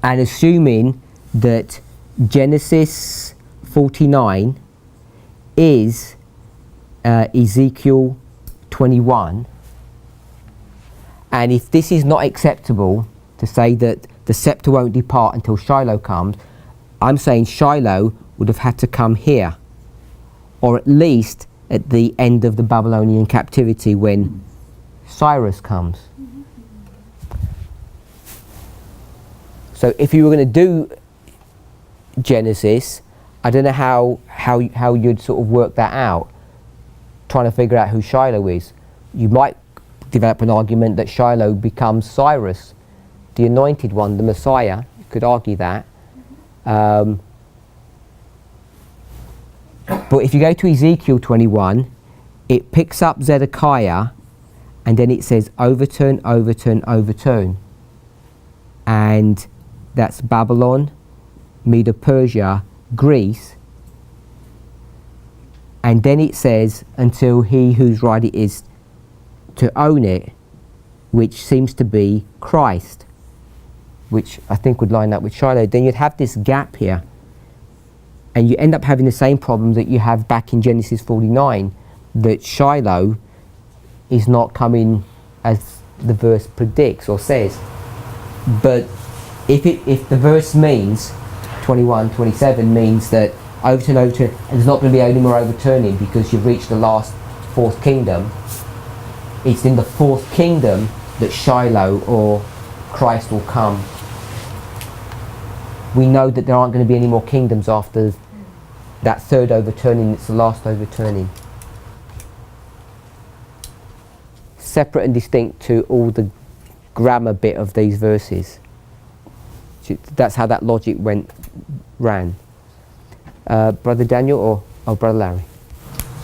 Speaker 1: and assuming that Genesis 49 is Ezekiel 21, and if this is not acceptable to say that the scepter won't depart until Shiloh comes, I'm saying Shiloh would have had to come here, or at least at the end of the Babylonian captivity when Cyrus comes. So if you were going to do Genesis, I don't know how you'd sort of work that out, trying to figure out who Shiloh is. You might develop an argument that Shiloh becomes Cyrus, the anointed one, the Messiah. You could argue that. But if you go to Ezekiel 21, it picks up Zedekiah, and then it says overturn, overturn, overturn. And that's Babylon, Medo-Persia, Greece. And then it says, until he whose right it is to own it, which seems to be Christ, which I think would line up with Shiloh. Then you'd have this gap here, and you end up having the same problem that you have back in Genesis 49, that Shiloh is not coming as the verse predicts or says. But if the verse means 21, 27 means that overturn, overturn, and there's not going to be any more overturning because you've reached the last fourth kingdom, it's in the fourth kingdom that Shiloh or Christ will come. We know that there aren't going to be any more kingdoms after that third overturning. It's the last overturning. Separate and distinct to all the grammar bit of these verses. That's how that logic ran. Brother Daniel or Brother Larry?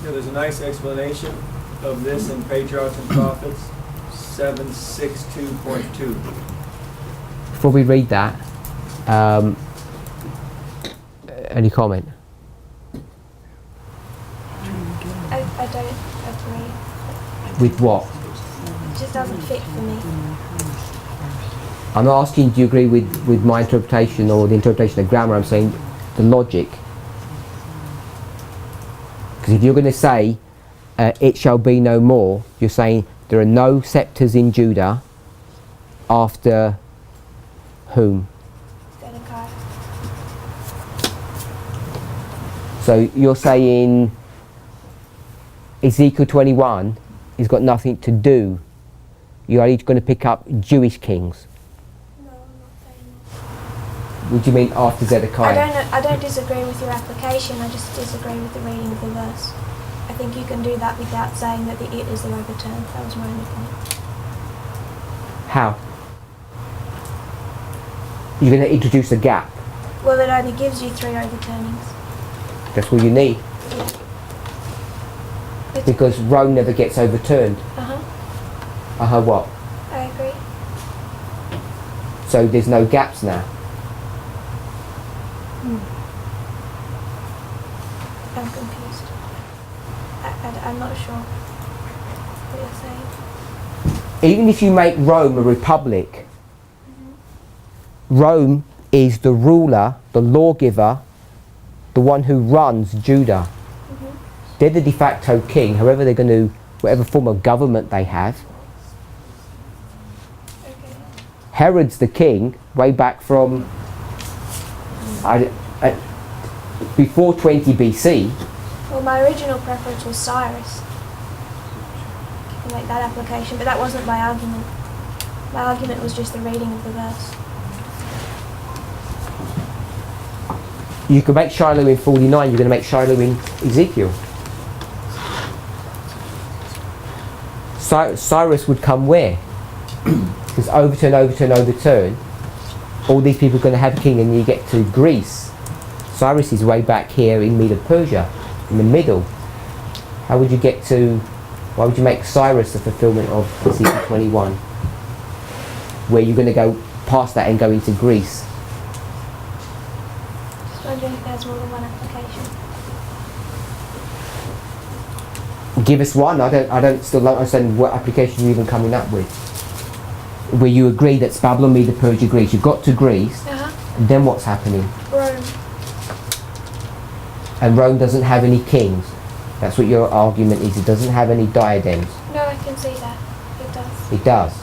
Speaker 3: Yeah, there's a nice explanation of this in Patriarchs and Prophets 762.2.
Speaker 1: Before we read that, any comment?
Speaker 7: I don't agree.
Speaker 1: With what?
Speaker 7: It just doesn't fit for me.
Speaker 1: I'm not asking do you agree with my interpretation or the interpretation of grammar. I'm saying the logic. Because if you're going to say it shall be no more, you're saying there are no scepters in Judah after whom?
Speaker 7: Zedekiah.
Speaker 1: So you're saying Ezekiel 21 has got nothing to do. You're only going to pick up Jewish kings.
Speaker 7: No, I'm not saying that.
Speaker 1: What do you mean after Zedekiah?
Speaker 7: I don't disagree with your application, I just disagree with the reading of the verse. I think you can do that without saying that the it is the overturn. That was my only point.
Speaker 1: How? You're going to introduce a gap.
Speaker 7: Well, it only gives you 3 overturnings.
Speaker 1: That's all you need.
Speaker 7: Yeah.
Speaker 1: Because Rome never gets overturned.
Speaker 7: Uh-huh.
Speaker 1: What?
Speaker 7: I agree.
Speaker 1: So there's no gaps now.
Speaker 7: I'm confused. I'm not sure what you're saying.
Speaker 1: Even if you make Rome a republic, Rome is the ruler, the lawgiver, the one who runs Judah. They're the de facto king, however they're going to, whatever form of government they have.
Speaker 7: Okay.
Speaker 1: Herod's the king, way back from before 20 BC.
Speaker 7: Well, my original preference was Cyrus. You can make that application, but that wasn't my argument. My argument was just the reading of the verse.
Speaker 1: You can make Shiloh in 49, you're going to make Shiloh in Ezekiel. Cyrus would come where? Because overturn, overturn, overturn. All these people are going to have a king, and you get to Greece. Cyrus is way back here in Medo-Persia, in the middle. How would you get to, why would you make Cyrus the fulfillment of Ezekiel 21? Where you're going to go past that and go into Greece.
Speaker 7: Just wondering if there's more than one application.
Speaker 1: Give us one. I still don't understand what application you're even coming up with. Where you agree that's Babylon, Medo-Persia, Greece. You've got to Greece, and then what's happening?
Speaker 7: Rome.
Speaker 1: And Rome doesn't have any kings. That's what your argument is. It doesn't have any diadems.
Speaker 7: No, I can see that. It does.
Speaker 1: It does.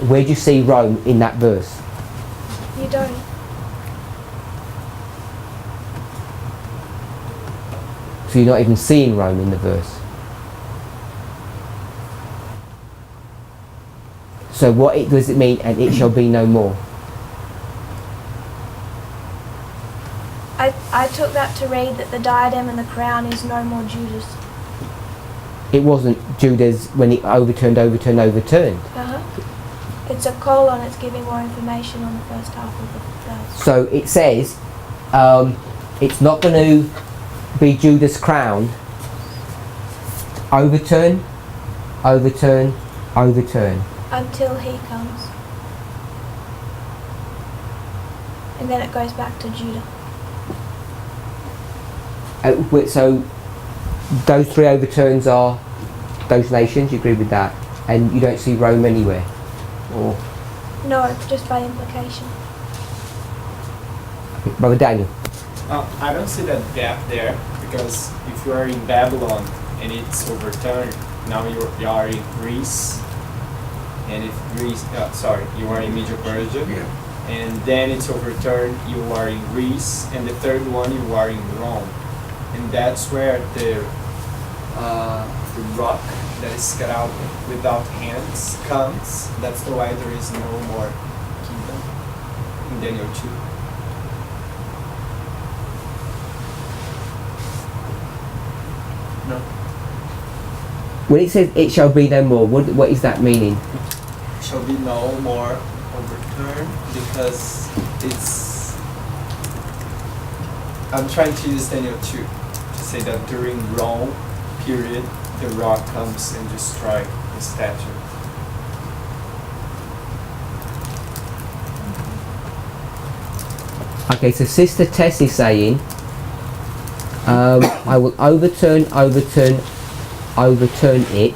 Speaker 1: Where do you see Rome in that verse?
Speaker 7: You don't.
Speaker 1: So you're not even seeing Rome in the verse. So what does it mean, and it shall be no more?
Speaker 7: I took that to read that the diadem and the crown is no more Judah's.
Speaker 1: It wasn't Judah's when it overturned.
Speaker 7: It's a colon, it's giving more information on the first half of the verse.
Speaker 1: So it says, it's not going to be Judah's crown. Overturn, overturn, overturn.
Speaker 7: Until he comes. And then it goes back to Judah.
Speaker 1: So those three overturns are those nations. You agree with that? And you don't see Rome anywhere, or
Speaker 7: No, just by implication.
Speaker 1: Brother Daniel?
Speaker 14: I don't see that gap there, because if you are in Babylon and it's overturned, now you are in Greece, and if Greece, you are in Media Persia, and then it's overturned, you are in Greece, and the third one you are in Rome, and that's where the rock that is cut out without hands comes. That's the why there is no more kingdom in Daniel 2. No.
Speaker 1: When it says it shall be no more, what is that meaning?
Speaker 14: Shall be no more overturned, because it's, I'm trying to use Daniel 2 to say that during Rome period the rock comes and destroys the statue.
Speaker 1: Okay, so Sister Tess is saying, I will overturn it,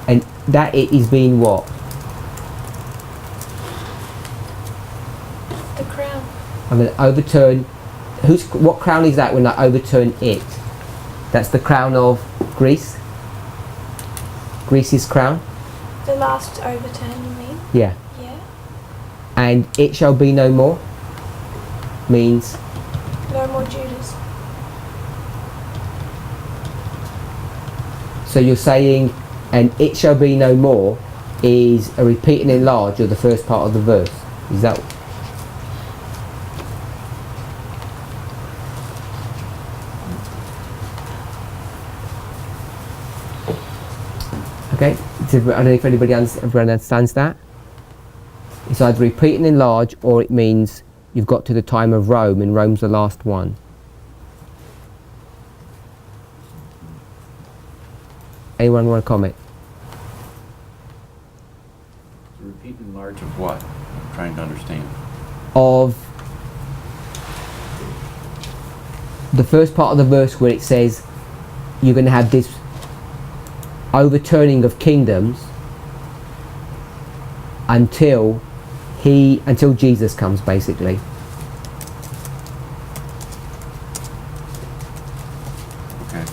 Speaker 1: and that it is being what?
Speaker 7: The crown.
Speaker 1: I'm going to overturn. What crown is that when I overturn it? That's the crown of Greece? Greece's crown?
Speaker 7: The last overturn, you mean?
Speaker 1: Yeah.
Speaker 7: Yeah.
Speaker 1: And it shall be no more means?
Speaker 7: No more Judas.
Speaker 1: So you're saying, and it shall be no more is a repeat and enlarge of the first part of the verse. Is that? Okay, I don't know if everyone understands that. It's either repeat and enlarge, or it means you've got to the time of Rome, and Rome's the last one. Anyone want to comment?
Speaker 9: Repeat and enlarge of what? I'm trying to understand.
Speaker 1: Of the first part of the verse where it says you're going to have this overturning of kingdoms until Jesus comes, basically.
Speaker 9: Okay.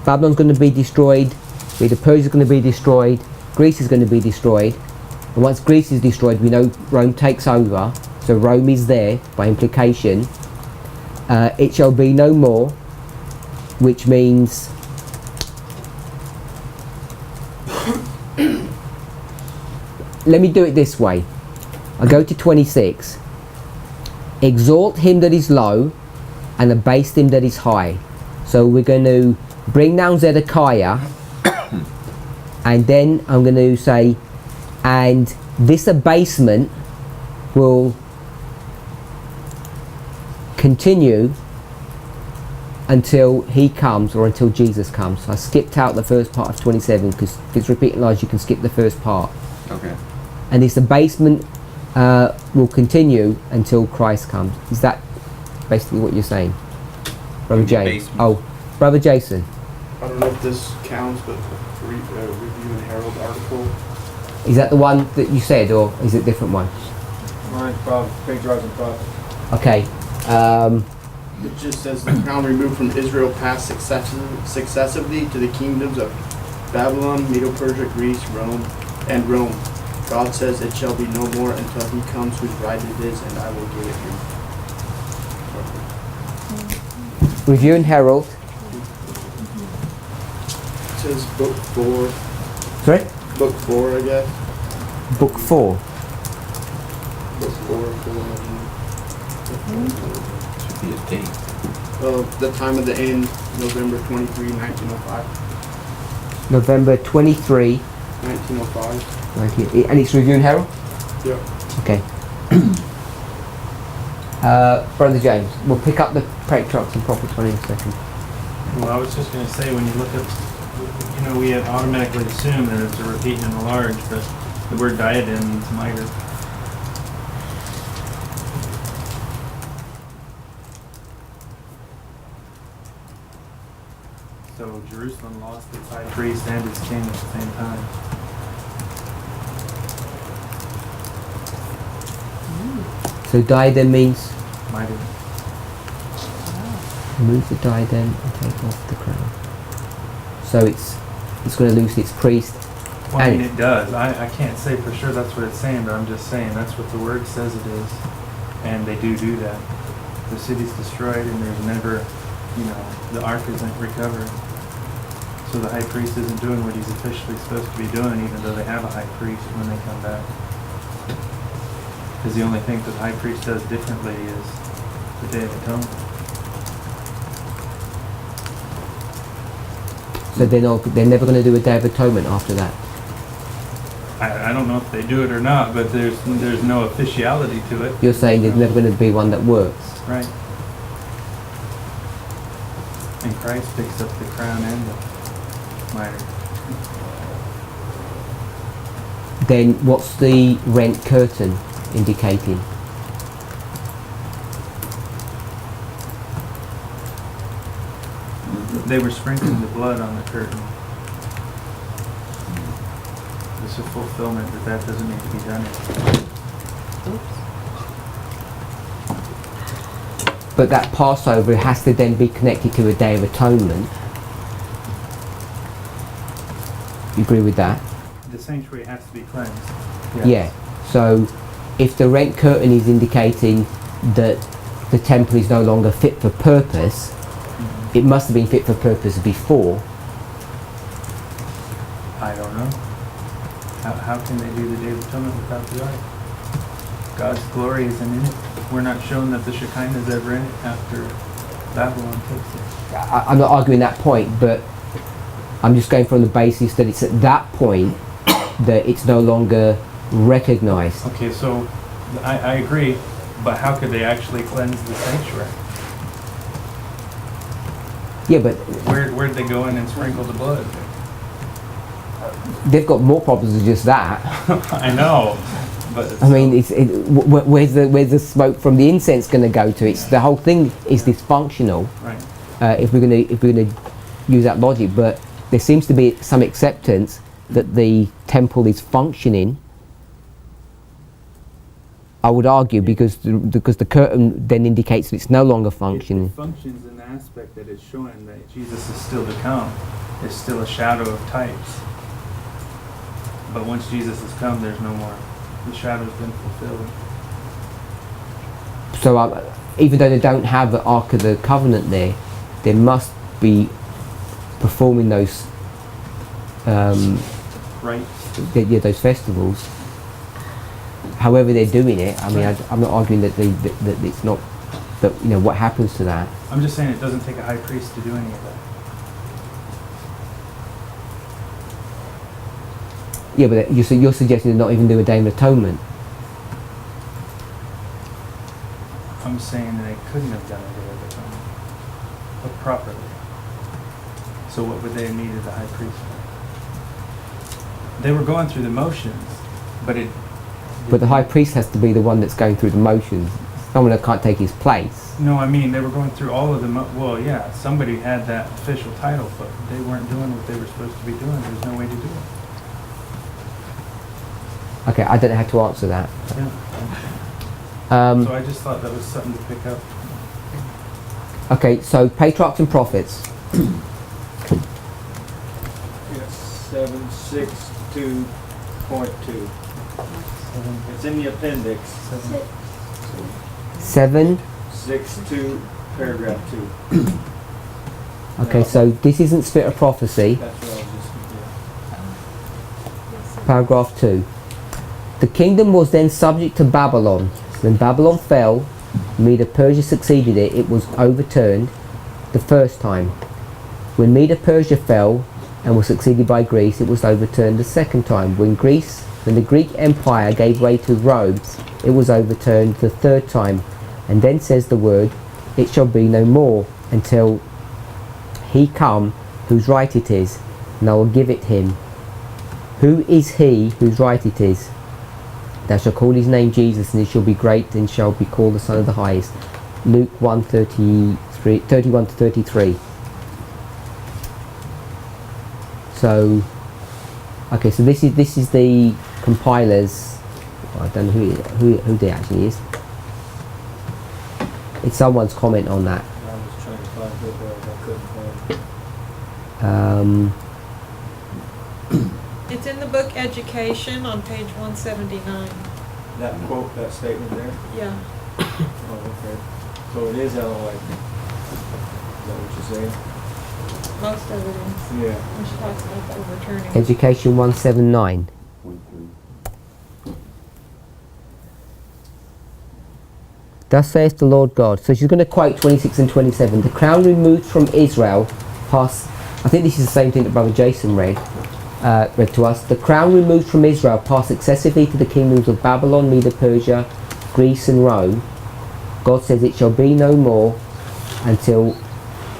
Speaker 1: Babylon's going to be destroyed, Persia's going to be destroyed, Greece is going to be destroyed, and once Greece is destroyed, we know Rome takes over, so Rome is there by implication. It shall be no more, which means let me do it this way. I go to 26. Exalt him that is low, and abase him that is high. So we're going to bring down Zedekiah, and then I'm going to say, and this abasement will continue until he comes, or until Jesus comes. So I skipped out the first part of 27, because if it's repeat and large, you can skip the first part.
Speaker 9: Okay.
Speaker 1: And this abasement will continue until Christ comes. Is that basically what you're saying, Brother James? Oh, Brother Jason.
Speaker 15: I don't know if this counts, but Review and Herald article.
Speaker 1: Is that the one that you said, or is it a different one?
Speaker 3: Mine's patriarchs and prophets.
Speaker 1: Okay.
Speaker 15: It just says the crown removed from Israel passed successively to the kingdoms of Babylon, Medo-Persia, Greece, Rome, and Rome. God says it shall be no more until he comes whose right it is, and I will give it him.
Speaker 1: Review and Herald.
Speaker 15: It says book 4.
Speaker 1: Sorry?
Speaker 15: Book 4, I guess.
Speaker 1: Book 4.
Speaker 15: Book 4.
Speaker 9: Should be a date.
Speaker 15: The time of the end, November 23, 1905.
Speaker 1: November 23.
Speaker 15: 1905.
Speaker 1: And it's Review and Herald?
Speaker 15: Yeah.
Speaker 1: Okay. Brother James, we'll pick up the patriarchs and prophets one in a second.
Speaker 2: Well, I was just going to say, when you look at, we had automatically assumed that it's a repeat and a large, but the word diadem means mitre. So Jerusalem lost its high priest and its king at the same time.
Speaker 1: So diadem means
Speaker 2: Mitre.
Speaker 1: remove the diadem and take off the crown. So it's going to lose its priest.
Speaker 2: Well, I mean, it does. I can't say for sure that's what it's saying, but I'm just saying that's what the word says it is. And they do that. The city's destroyed and there's never, the ark isn't recovered. So the high priest isn't doing what he's officially supposed to be doing, even though they have a high priest when they come back. Because the only thing that the high priest does differently is the Day of Atonement.
Speaker 1: So they're never going to do a Day of Atonement after that.
Speaker 2: I don't know if they do it or not, but there's no officiality to it.
Speaker 1: You're saying there's never going to be one that works.
Speaker 2: Right. And Christ picks up the crown and the mitre.
Speaker 1: Then what's the rent curtain indicating?
Speaker 2: They were sprinkling the blood on the curtain. It's a fulfillment that doesn't need to be done anymore.
Speaker 1: But that Passover has to then be connected to a Day of Atonement. You agree with that?
Speaker 2: The sanctuary has to be cleansed. Yes.
Speaker 1: Yeah. So if the rent curtain is indicating that the temple is no longer fit for purpose, it must have been fit for purpose before.
Speaker 2: I don't know. How can they do the Day of Atonement without the ark? God's glory isn't in it. We're not shown that the Shekinah is ever in it after Babylon takes it.
Speaker 1: I'm not arguing that point, but I'm just going from the basis that it's at that point that it's no longer recognized.
Speaker 2: Okay, so I agree, but how could they actually cleanse the sanctuary?
Speaker 1: Yeah, but
Speaker 2: Where'd they go in and sprinkle the blood?
Speaker 1: they've got more problems than just that.
Speaker 2: I know, but
Speaker 1: I mean, where's the smoke from the incense going to go to? It's the whole thing is dysfunctional.
Speaker 2: right.
Speaker 1: If we're gonna use that logic, but there seems to be some acceptance that the temple is functioning. I would argue because the curtain then indicates that it's no longer functioning.
Speaker 2: It functions in the aspect that it's showing that Jesus is still to come. It's still a shadow of types. But once Jesus has come, there's no more. The shadow's been fulfilled.
Speaker 1: So even though they don't have the Ark of the Covenant there, they must be performing those
Speaker 2: Right.
Speaker 1: those festivals. However they're doing it, I mean, I'm not arguing that that it's not, that what happens to that.
Speaker 2: I'm just saying it doesn't take a high priest to do any of that.
Speaker 1: Yeah, but you're suggesting to not even do a Day of Atonement.
Speaker 2: I'm saying that they couldn't have done a Day of Atonement, but properly. So what would they have needed the high priest for? They were going through the motions, but
Speaker 1: But the high priest has to be the one that's going through the motions. Someone that can't take his place.
Speaker 2: No, I mean, they were going through all of the well, yeah, somebody had that official title, but they weren't doing what they were supposed to be doing. There's no way to do it.
Speaker 1: Okay, I don't know how to answer that.
Speaker 2: Yeah. So I just thought that was something to pick up.
Speaker 1: Okay, so patriarchs and prophets.
Speaker 3: Yes, 762.2. It's in the appendix. 762, paragraph 2.
Speaker 1: Okay, so this isn't Spirit of Prophecy.
Speaker 3: That's what I was just,
Speaker 1: Paragraph 2. The kingdom was then subject to Babylon. When Babylon fell, Medo-Persia succeeded it. It was overturned the first time. When Medo-Persia fell and was succeeded by Greece, it was overturned the second time. When Greece When the Greek Empire gave way to Rome, it was overturned the third time. And then says the word, it shall be no more until he come whose right it is, and I will give it him. Who is he whose right it is? Thou shalt call his name Jesus, and he shall be great, and shall be called the Son of the Highest. Luke 1:31 to 33. So, okay, so this is the compilers. I don't know who they actually is. It's someone's comment on that.
Speaker 3: I was trying to find it, but I couldn't find it.
Speaker 16: It's in the book Education on page 179.
Speaker 3: That quote, that statement there?
Speaker 16: Yeah.
Speaker 3: Oh, okay. So it is Ellen White. Is that what you're saying?
Speaker 16: Most of it is.
Speaker 3: Yeah.
Speaker 16: When she talks about the overturning.
Speaker 1: Education 179. Thus saith the Lord God. So she's going to quote 26 and 27. The crown removed from Israel past. I think this is the same thing that Brother Jason read to us. The crown removed from Israel passed successively to the kingdoms of Babylon, Medo Persia, Greece and Rome. God says it shall be no more until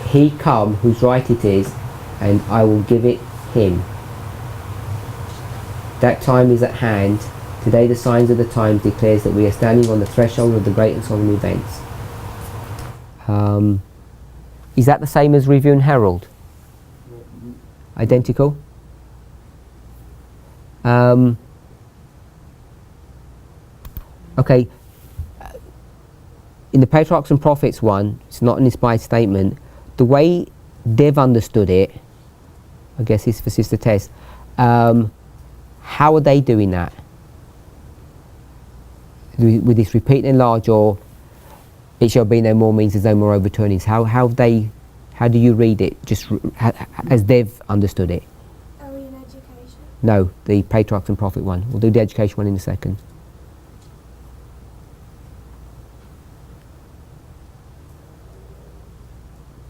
Speaker 1: he come whose right it is, and I will give it him. That time is at hand. Today the signs of the times declares that we are standing on the threshold of the great and solemn events. Is that the same as Review and Herald? Identical? Okay. In the Patriarchs and Prophets one, it's not an inspired statement. The way they've understood it, I guess it's for Sister Tess, how are they doing that? With this repeat and enlarge, or it shall be no more means there's no more overturnings. How do you read it, just as they've understood it?
Speaker 7: Are we in education?
Speaker 1: No, the Patriarchs and Prophet one. We'll do the education one in a second.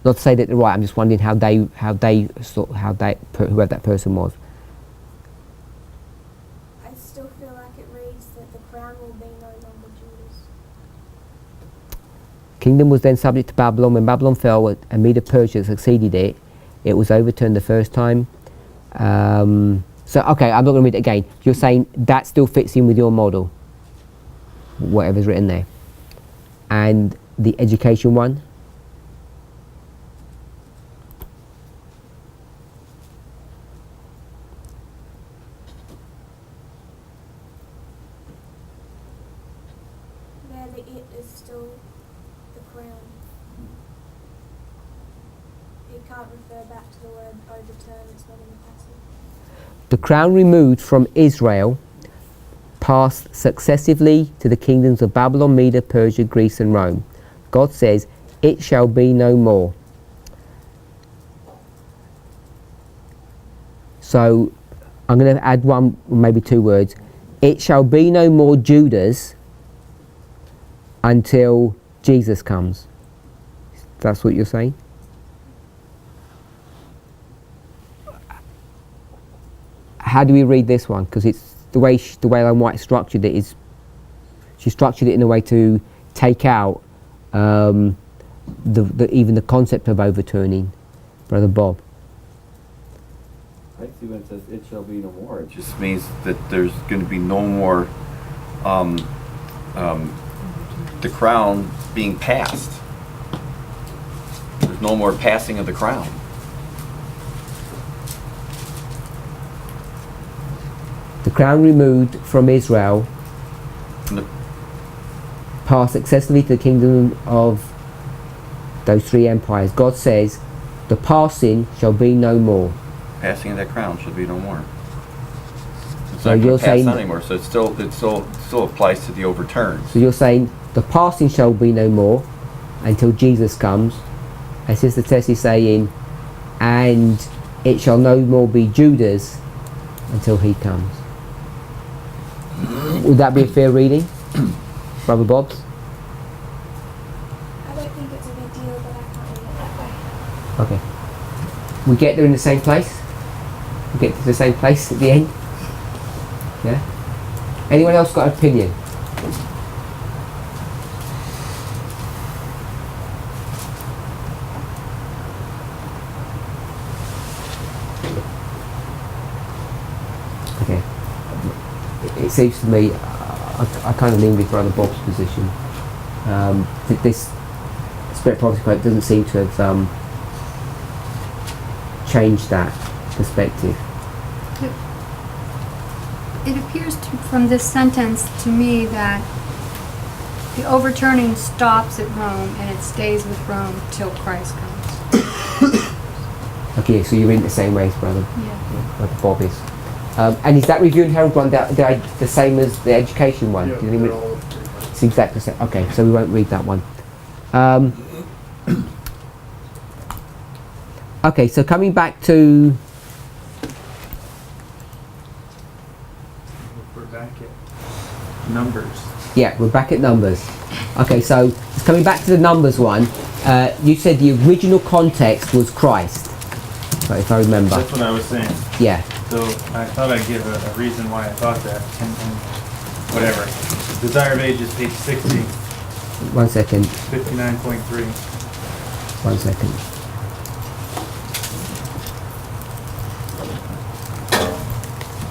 Speaker 1: Not to say that they're right. I'm just wondering whoever that person was.
Speaker 7: I still feel like it reads that the crown will be no longer Judah's.
Speaker 1: Kingdom was then subject to Babylon. When Babylon fell and Medo Persia succeeded it, it was overturned the first time. So okay, I'm not going to read it again. You're saying that still fits in with your model, whatever's written there. And the education one?
Speaker 7: There the it is still the crown. It can't refer back to the word overturn, it's not in the passage.
Speaker 1: The crown removed from Israel passed successively to the kingdoms of Babylon, Medo, Persia, Greece and Rome. God says, it shall be no more. So I'm going to add one, maybe two words. It shall be no more Judah's until Jesus comes. That's what you're saying? How do we read this one? Because it's the way Ellen White structured it is, she structured it in a way to take out even the concept of overturning. Brother Bob.
Speaker 9: I see when it says it shall be no more. It just means that there's going to be no more the crown being passed. There's no more passing of the crown.
Speaker 1: The crown removed from Israel passed successfully to the kingdom of those three empires. God says, the passing shall be no more.
Speaker 9: Passing of that crown shall be no more. It's
Speaker 1: So
Speaker 9: not going
Speaker 1: you're
Speaker 9: to pass
Speaker 1: saying-
Speaker 9: on anymore, so it still applies to the overturns.
Speaker 1: So you're saying the passing shall be no more until Jesus comes. And Sister Tess is saying, and it shall no more be Judah's until he comes. Would that be a fair reading? Brother Bob's?
Speaker 7: I don't think it's a big deal, but I can't read it that way.
Speaker 1: Okay. We get there in the same place? We get to the same place at the end? Yeah? Anyone else got an opinion? Okay. It seems to me, I kind of lean with Brother Bob's position. This Spirit Prophecy quote doesn't seem to have changed that perspective.
Speaker 6: It appears from this sentence to me that the overturning stops at Rome and it stays with Rome till Christ comes.
Speaker 1: Okay, so you're in the same way as Brother
Speaker 6: Yeah.
Speaker 1: Bob is. And is that Review and Herald one the same as the education one?
Speaker 15: Yeah,
Speaker 1: Did anyone-
Speaker 15: they're all pretty much.
Speaker 1: It's exactly the same. Okay, so we won't read that one. Okay, so coming back to...
Speaker 2: We're back at Numbers.
Speaker 1: Yeah, we're back at Numbers. Okay, so just coming back to the Numbers one, you said the original context was Christ, right, if I remember.
Speaker 2: That's what I was saying.
Speaker 1: Yeah.
Speaker 2: So I thought I'd give a reason why I thought that, and whatever. Desire of Ages, page 60,
Speaker 1: 1 second.
Speaker 2: 59.3.
Speaker 1: 1 second.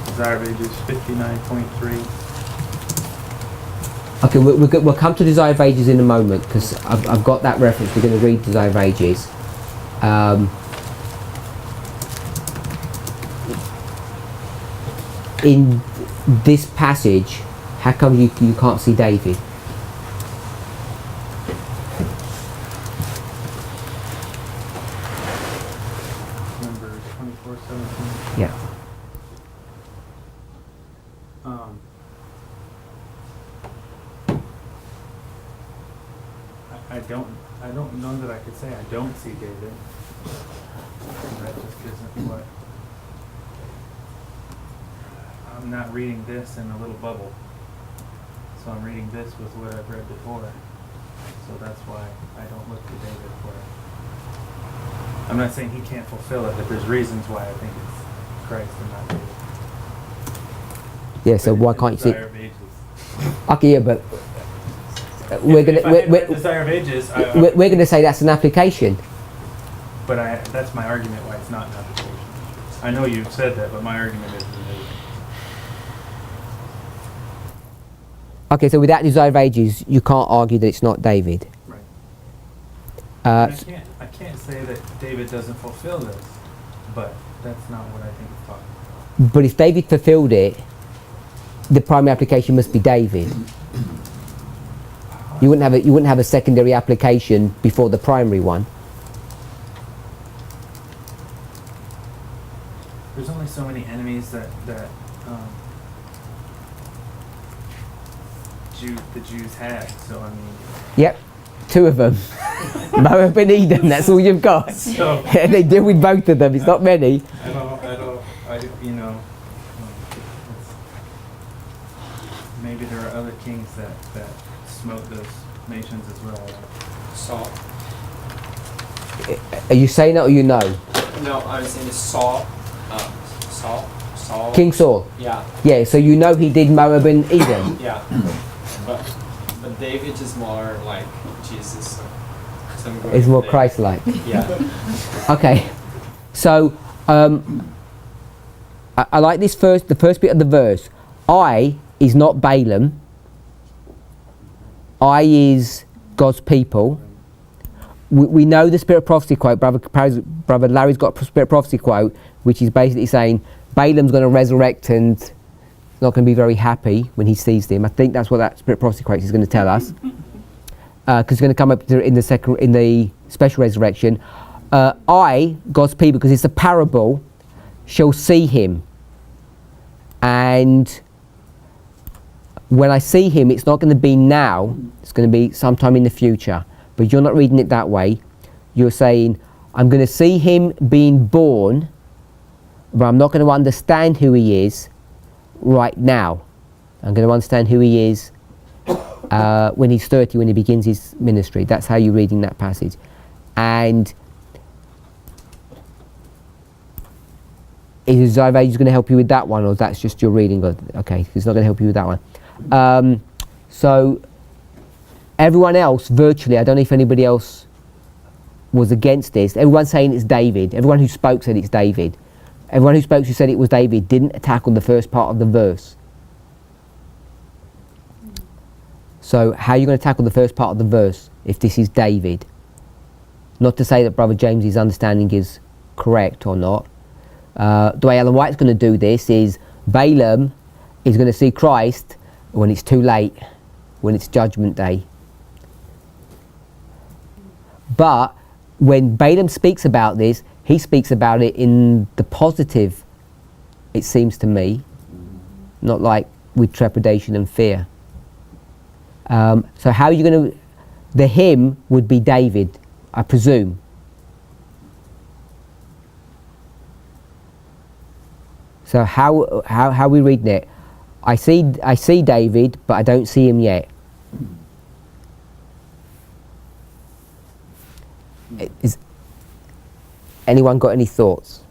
Speaker 2: Desire of Ages, 59.3.
Speaker 1: Okay, we'll come to Desire of Ages in a moment, because I've got that reference. We're going to read Desire of Ages. In this passage, how come you can't see David?
Speaker 2: Numbers 24:17.
Speaker 1: Yeah.
Speaker 2: I don't know that I could say I don't see David. That just isn't what. I'm not reading this in a little bubble. So I'm reading this with what I've read before. So that's why I don't look to David for it. I'm not saying he can't fulfill it, but there's reasons why I think it's Christ and not David.
Speaker 1: Yeah, so why can't you see?
Speaker 2: Desire of Ages.
Speaker 1: Okay, yeah, but we're
Speaker 2: If I had read Desire of Ages,
Speaker 1: we're going to say that's an application.
Speaker 2: but that's my argument why it's not an application. I know you've said that, but my argument is
Speaker 1: Okay, so without Desire of Ages, you can't argue that it's not David.
Speaker 2: right.
Speaker 1: Uh,
Speaker 2: I can't say that David doesn't fulfill this, but that's not what I think it's talking about.
Speaker 1: But if David fulfilled it, the primary application must be David. You wouldn't have a secondary application before the primary one.
Speaker 2: There's only so many enemies that the Jews had, so I mean.
Speaker 1: Yep, 2 of them. Moab and Edom, that's all you've got.
Speaker 2: So,
Speaker 1: They deal with both of them, it's not many.
Speaker 2: you know, maybe there are other kings that smote those nations as well.
Speaker 14: Saul.
Speaker 1: Are you saying that or you know?
Speaker 14: No, I was saying Saul. Saul.
Speaker 1: King Saul?
Speaker 14: Yeah.
Speaker 1: Yeah, so you know he did Moab and Edom?
Speaker 14: Yeah. But David is more like Jesus. So I'm going
Speaker 1: It's more
Speaker 14: with David.
Speaker 1: Christ-like.
Speaker 14: Yeah.
Speaker 1: Okay, so I like this the first bit of the verse. I is not Balaam. I is God's people. We know the Spirit of Prophecy quote. Brother Larry's got a Spirit of Prophecy quote, which is basically saying Balaam's going to resurrect and not going to be very happy when he sees them. I think that's what that Spirit of Prophecy quote is going to tell us, because it's going to come up in the special resurrection. I, God's people, because it's a parable, shall see him, and when I see him, it's not going to be now. It's going to be sometime in the future. But you're not reading it that way. You're saying, I'm going to see him being born, but I'm not going to understand who he is right now. I'm going to understand who he is when he's 30, when he begins his ministry. That's how you're reading that passage. And Is Desire of Ages going to help you with that one, or that's just your reading? Okay, it's not going to help you with that one. So everyone else, virtually, I don't know if anybody else was against this. Everyone's saying it's David. Everyone who spoke said it's David. Everyone who spoke who said it was David didn't attack on the first part of the verse. So how are you going to tackle the first part of the verse if this is David? Not to say that Brother James's understanding is correct or not. The way Ellen White's going to do this is Balaam is going to see Christ when it's too late, when it's Judgment Day. But when Balaam speaks about this, he speaks about it in the positive, it seems to me, not like with trepidation and fear. So how are you going to... The hymn would be David, I presume. So how are we reading it? I see David, but I don't see him yet. Is anyone got any thoughts?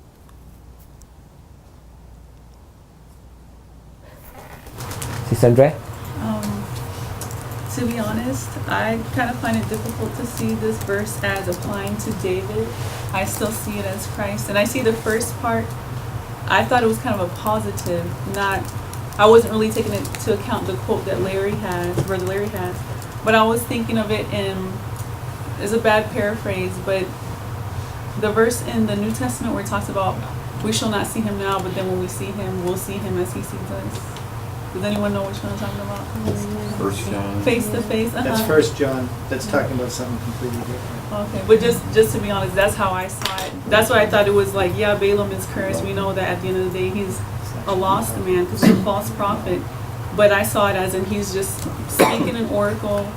Speaker 1: Sis Andrea?
Speaker 5: To be honest, I kind of find it difficult to see this verse as applying to David. I still see it as Christ. And I see the first part, I thought it was kind of a positive, I wasn't really taking into account the quote that Brother Larry has. But I was thinking of it it's a bad paraphrase, but the verse in the New Testament where it talks about, we shall not see him now, but then when we see him, we'll see him as he sees us. Does anyone know which one I'm talking about?
Speaker 9: First John.
Speaker 5: Face to face.
Speaker 10: That's 1 John. That's talking about something completely different.
Speaker 5: Okay, but just to be honest, that's how I saw it. That's why I thought it was like, yeah, Balaam is cursed. We know that at the end of the day, he's a lost man because he's a false prophet. But I saw it as in he's just speaking an oracle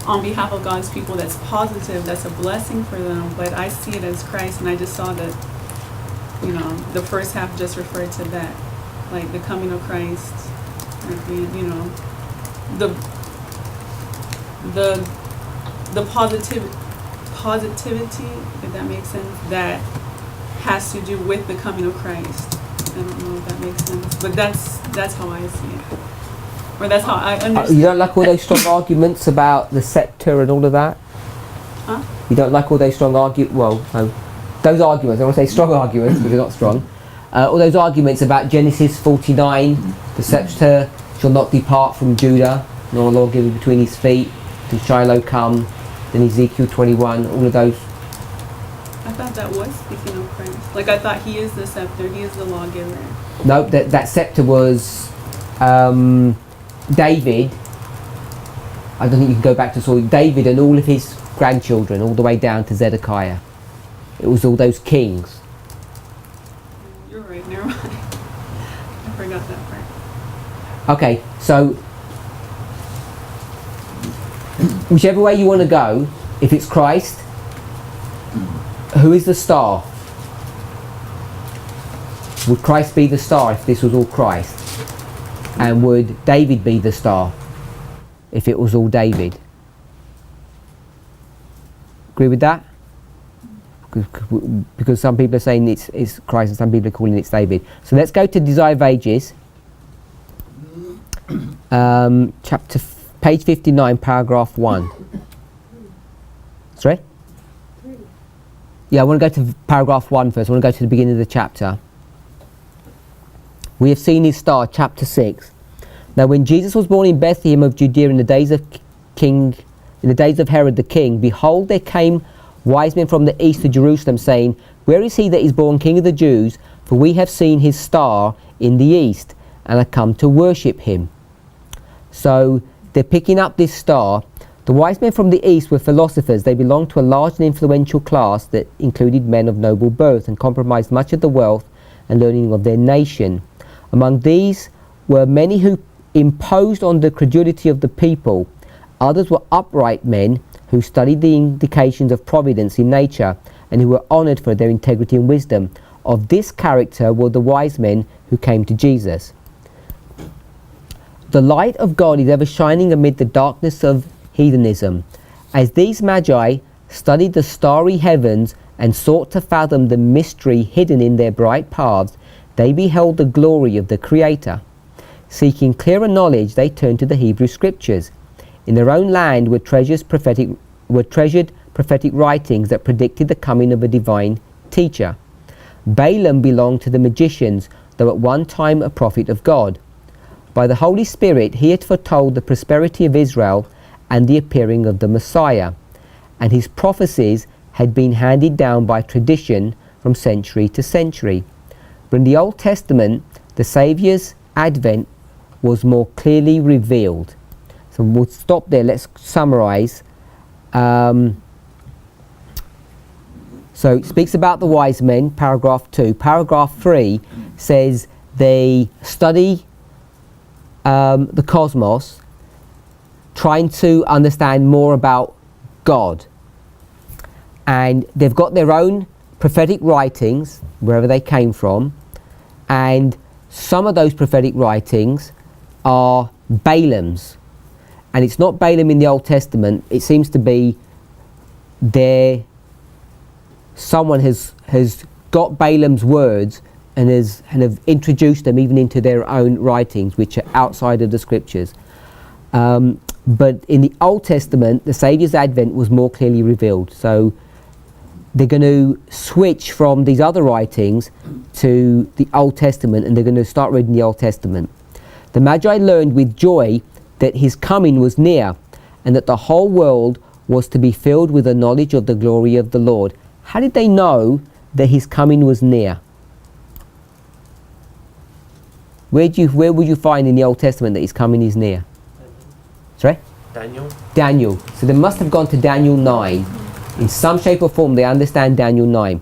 Speaker 5: on behalf of God's people that's positive, that's a blessing for them. But I see it as Christ, and I just saw that, the first half just referred to that, like the coming of Christ. The positivity, if that makes sense, that has to do with the coming of Christ. I don't know if that makes sense, but that's how I see it, or that's how I understand.
Speaker 1: You don't like all those strong arguments about the scepter and all of that?
Speaker 5: Huh?
Speaker 1: You don't like all those strong those arguments, I want to say strong arguments, but they're not strong. All those arguments about Genesis 49, the scepter shall not depart from Judah, nor the Lord give it between his feet, till Shiloh come, then Ezekiel 21, all of those.
Speaker 5: I thought that was speaking of Christ. Like I thought he is the scepter, he is the lawgiver.
Speaker 1: No, that scepter was David. I don't think you can go back to Saul. David and all of his grandchildren, all the way down to Zedekiah. It was all those kings.
Speaker 5: You're right, never mind. I forgot that part.
Speaker 1: Okay, so whichever way you want to go, if it's Christ, who is the star? Would Christ be the star if this was all Christ? And would David be the star if it was all David? Agree with that? Because some people are saying it's Christ and some people are calling it David. So let's go to Desire of Ages. Page 59, paragraph 1. Sorry? Yeah, I want to go to paragraph 1 first. I want to go to the beginning of the chapter. We have seen his star, chapter 6. Now when Jesus was born in Bethlehem of Judea in the days of Herod the king, behold, there came wise men from the east to Jerusalem, saying, where is he that is born King of the Jews? For we have seen his star in the east, and are come to worship him. So they're picking up this star. The wise men from the east were philosophers. They belonged to a large and influential class that included men of noble birth and comprised much of the wealth and learning of their nation. Among these were many who imposed on the credulity of the people. Others were upright men who studied the indications of providence in nature and who were honoured for their integrity and wisdom. Of this character were the wise men who came to Jesus. The light of God is ever shining amid the darkness of heathenism. As these magi studied the starry heavens and sought to fathom the mystery hidden in their bright paths, They beheld the glory of the Creator. Seeking clearer knowledge, they turned to the Hebrew Scriptures. In their own land were treasured prophetic writings that predicted the coming of a divine teacher. Balaam belonged to the magicians, though at one time a prophet of God. By the Holy Spirit he had foretold the prosperity of Israel and the appearing of the Messiah, and his prophecies had been handed down by tradition from century to century. But in the Old Testament, the Saviour's advent was more clearly revealed. So we'll stop there. Let's summarize. So it speaks about the wise men, paragraph 2. Paragraph 3 says they study the cosmos, trying to understand more about God. And they've got their own prophetic writings, wherever they came from, and some of those prophetic writings are Balaam's. And it's not Balaam in the Old Testament, it seems to be someone has got Balaam's words and have introduced them even into their own writings, which are outside of the Scriptures. But in the Old Testament, the Saviour's advent was more clearly revealed. So they're going to switch from these other writings to the Old Testament, and they're going to start reading the Old Testament. The Magi learned with joy that his coming was near, and that the whole world was to be filled with the knowledge of the glory of the Lord. How did they know that his coming was near? Where would you find in the Old Testament that his coming is near? Sorry? Daniel. So they must have gone to Daniel 9. In some shape or form they understand Daniel 9.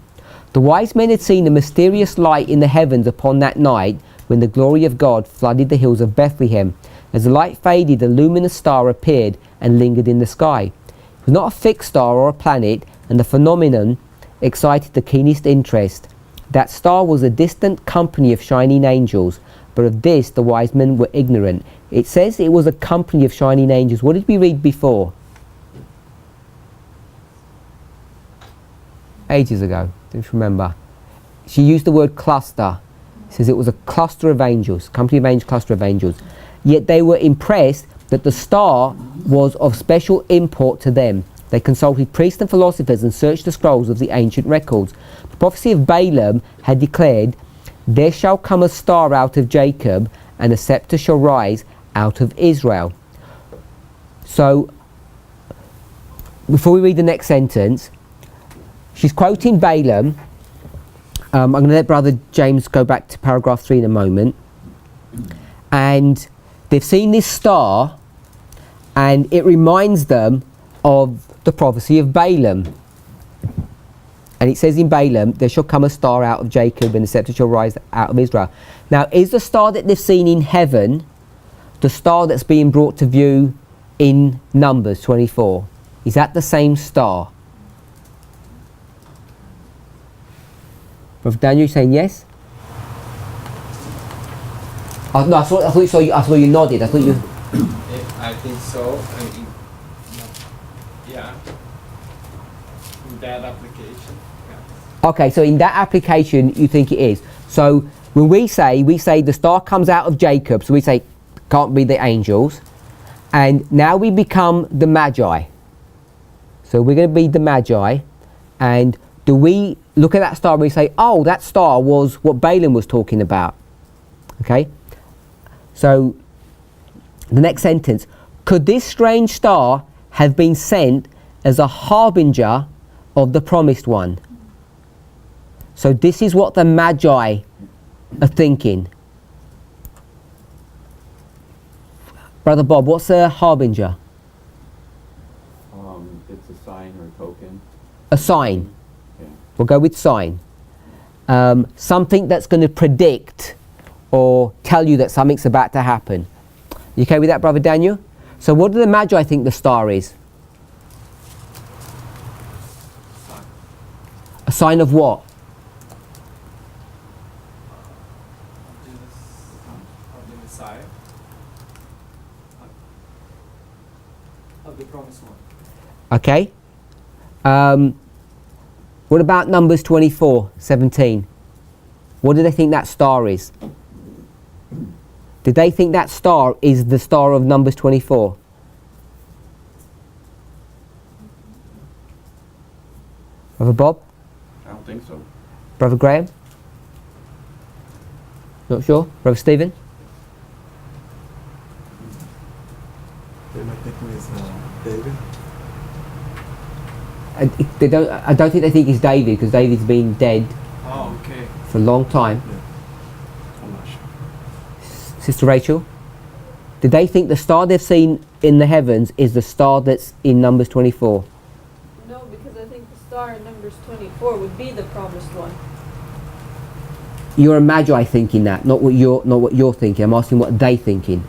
Speaker 1: The wise men had seen a mysterious light in the heavens upon that night when the glory of God flooded the hills of Bethlehem. As the light faded, a luminous star appeared and lingered in the sky. It was not a fixed star or a planet, and the phenomenon excited the keenest interest. That star was a distant company of shining angels, but of this the wise men were ignorant. It says it was a company of shining angels. What did we read before? Ages ago, don't you remember? She used the word cluster. It says it was a cluster of angels, company of angels, cluster of angels. Yet they were impressed that the star was of special import to them. They consulted priests and philosophers and searched the scrolls of the ancient records. The prophecy of Balaam had declared, "There shall come a star out of Jacob, and a scepter shall rise out of Israel." So, before we read the next sentence, she's quoting Balaam. I'm going to let Brother James go back to paragraph 3 in a moment. And they've seen this star, and it reminds them of the prophecy of Balaam. And it says in Balaam, "There shall come a star out of Jacob, and the scepter shall rise out of Israel." Now, is the star that they've seen in heaven the star that's being brought to view in Numbers 24? Is that the same star? Brother Daniel, you saying yes? Oh, no, I thought you you nodded. I thought you.
Speaker 14: I think so. Yeah. In that application. Yeah.
Speaker 1: Okay, so in that application, you think it is. So when we say the star comes out of Jacob, so we say can't be the angels, and now we become the Magi. So we're going to be the Magi, and do we look at that star and we say, oh, that star was what Balaam was talking about? Okay. So the next sentence, could this strange star have been sent as a harbinger of the promised one? So this is what the Magi are thinking. Brother Bob, what's a harbinger?
Speaker 9: It's a sign or a token.
Speaker 1: A sign.
Speaker 9: Yeah.
Speaker 1: We'll go with sign. Something that's going to predict or tell you that something's about to happen. You okay with that, Brother Daniel? So what do the Magi think the star is? A sign of what?
Speaker 14: Of the Messiah. Of the promised one.
Speaker 1: Okay. What about Numbers 24:17? What do they think that star is? Did they think that star is the star of Numbers 24? Brother Bob?
Speaker 9: I don't think so.
Speaker 1: Brother Graham? Not sure? Brother Stephen?
Speaker 17: They might think it was David.
Speaker 1: I don't think they think it's David, because David's been dead
Speaker 17: Oh, okay.
Speaker 1: for a long time.
Speaker 17: I'm not sure.
Speaker 1: Sister Rachel? Did they think the star they've seen in the heavens is the star that's in Numbers 24?
Speaker 13: No, because I think the star in Numbers 24 would be the promised one.
Speaker 1: You're a magi thinking that, not what you're thinking. I'm asking what they thinking.